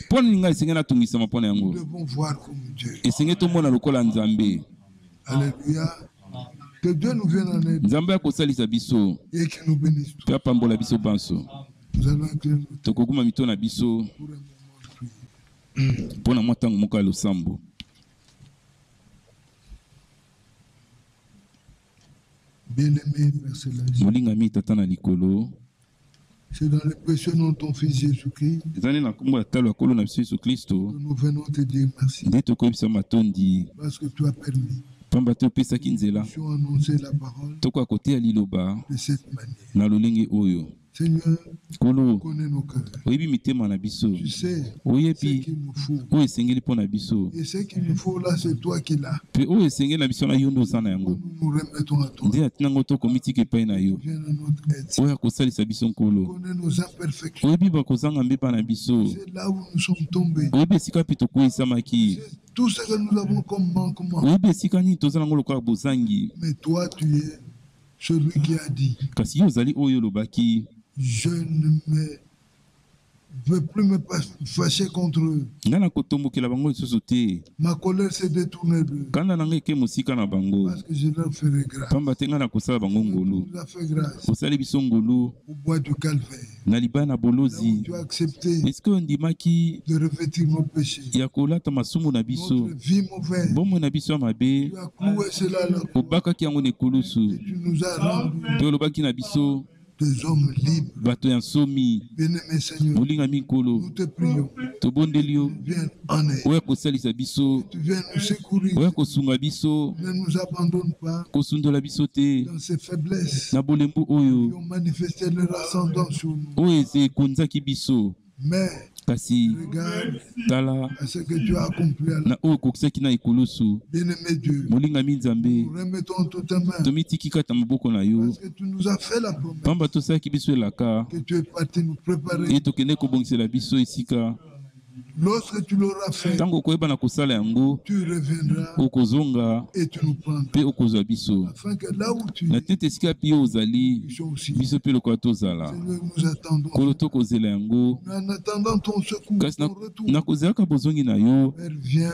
Pona ninga esengena tungisa mapona yango. Nous devons voir comme Dieu. Esenge to mona lokola nzambe. Alléluia. Que Dieu nous vienne en aide. Nzambe akosalisa biso. Et qu'il nous bénisse. Pe apambola biso banso. Nous allons incliner. Tokokuma mito na biso. Pona mwa tango moko ya losambo. Bien-aimé, Père Céleste. Molingami tata na likolo. C'est dans le précieux nom de ton Fils Jésus-Christ que nous venons te dire merci. Parce que tu as permis. Nous avons annoncé la parole de cette manière. Seigneur, tu connais nos cœurs. Tu sais ce qu'il nous faut. Et ce qu'il nous faut là, c'est toi qui l'as. Nous nous remettons à toi. Viens à notre aide. Tu connais nos imperfections. C'est là où nous sommes tombés. C'est tout ce que nous avons comme manquement. Mais toi, tu es celui qui a dit. Je ne veux plus me fâcher contre eux. Ma colère s'est détournée d'eux. Parce que je leur ferai grâce. Tu nous as fait grâce. Au bois du calvaire. Là où tu as accepté de revêtir nos péchés. Notre vie mauvaise. Tu as cloué cela là. Et tu nous as rendu des hommes libres. Bien-aimé Seigneur, nous te prions. Viens en aide. Tu viens nous secourir. Ne nous abandonne pas dans ces faiblesses qui ont manifesté leur ascendance sur nous. Mais regarde à ce que tu as accompli à la. Bien-aimé Dieu, nous remettons toutes tes mains. Parce que tu nous as fait la promesse que tu es parti nous préparer. Lorsque tu l'auras fait, tu reviendras et tu nous prendras. Afin que là où tu es, nous sommes aussi. Seigneur, nous attendons. En attendant ton secours, ton retour, Père, viens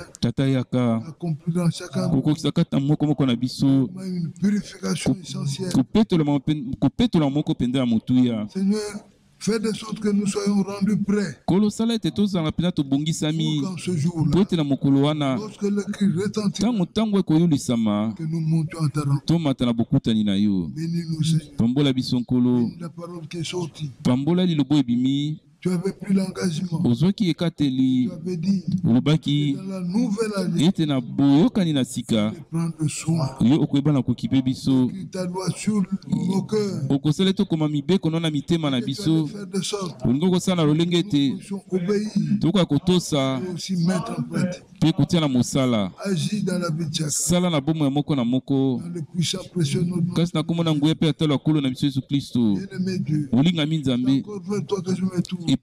accomplir dans chacun une purification essentielle. Seigneur, fais de sorte que nous soyons rendus prêts pour quand ce jour-là, lorsque le cri retentira, que nous montions à ta rencontre. Bénis-nous, Seigneur. Bénis la parole qui est sortie. Tu avais pris l'engagement. Tu avais dit dans la nouvelle année de prendre soin. Qu'il t'a doit sur nos cœurs. Et tu allais faire de sorte que nous puissions obéir et aussi mettre en pratique. Agis dans la vie de chacun. Dans le puissant précieux nom de Bien-aimé Dieu, c'est encore vers toi que je me tourne. Pour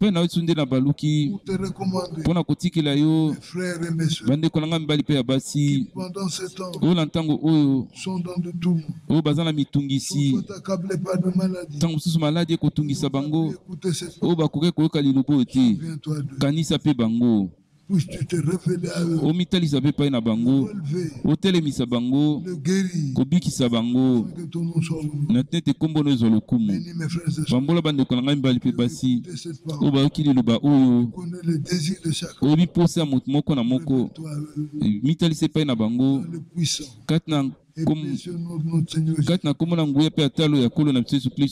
te recommander mes frères et mes soeurs qui pendant ce temps sont dans de tout sont accablés par de maladies. Écoutez cette parole. Souviens-toi d'eux. Puisses-tu te révéler à eux, le guérir, que ton nom soit honoré. Bénis mes frères et sœurs. Écoutez cette parole. Tu connais le désir de chacun. Révèle-toi à eux. Le puissant. Et précieux nom de notre Seigneur Jésus.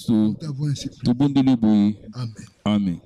Nous t'avons ainsi prié. Amen. Amen.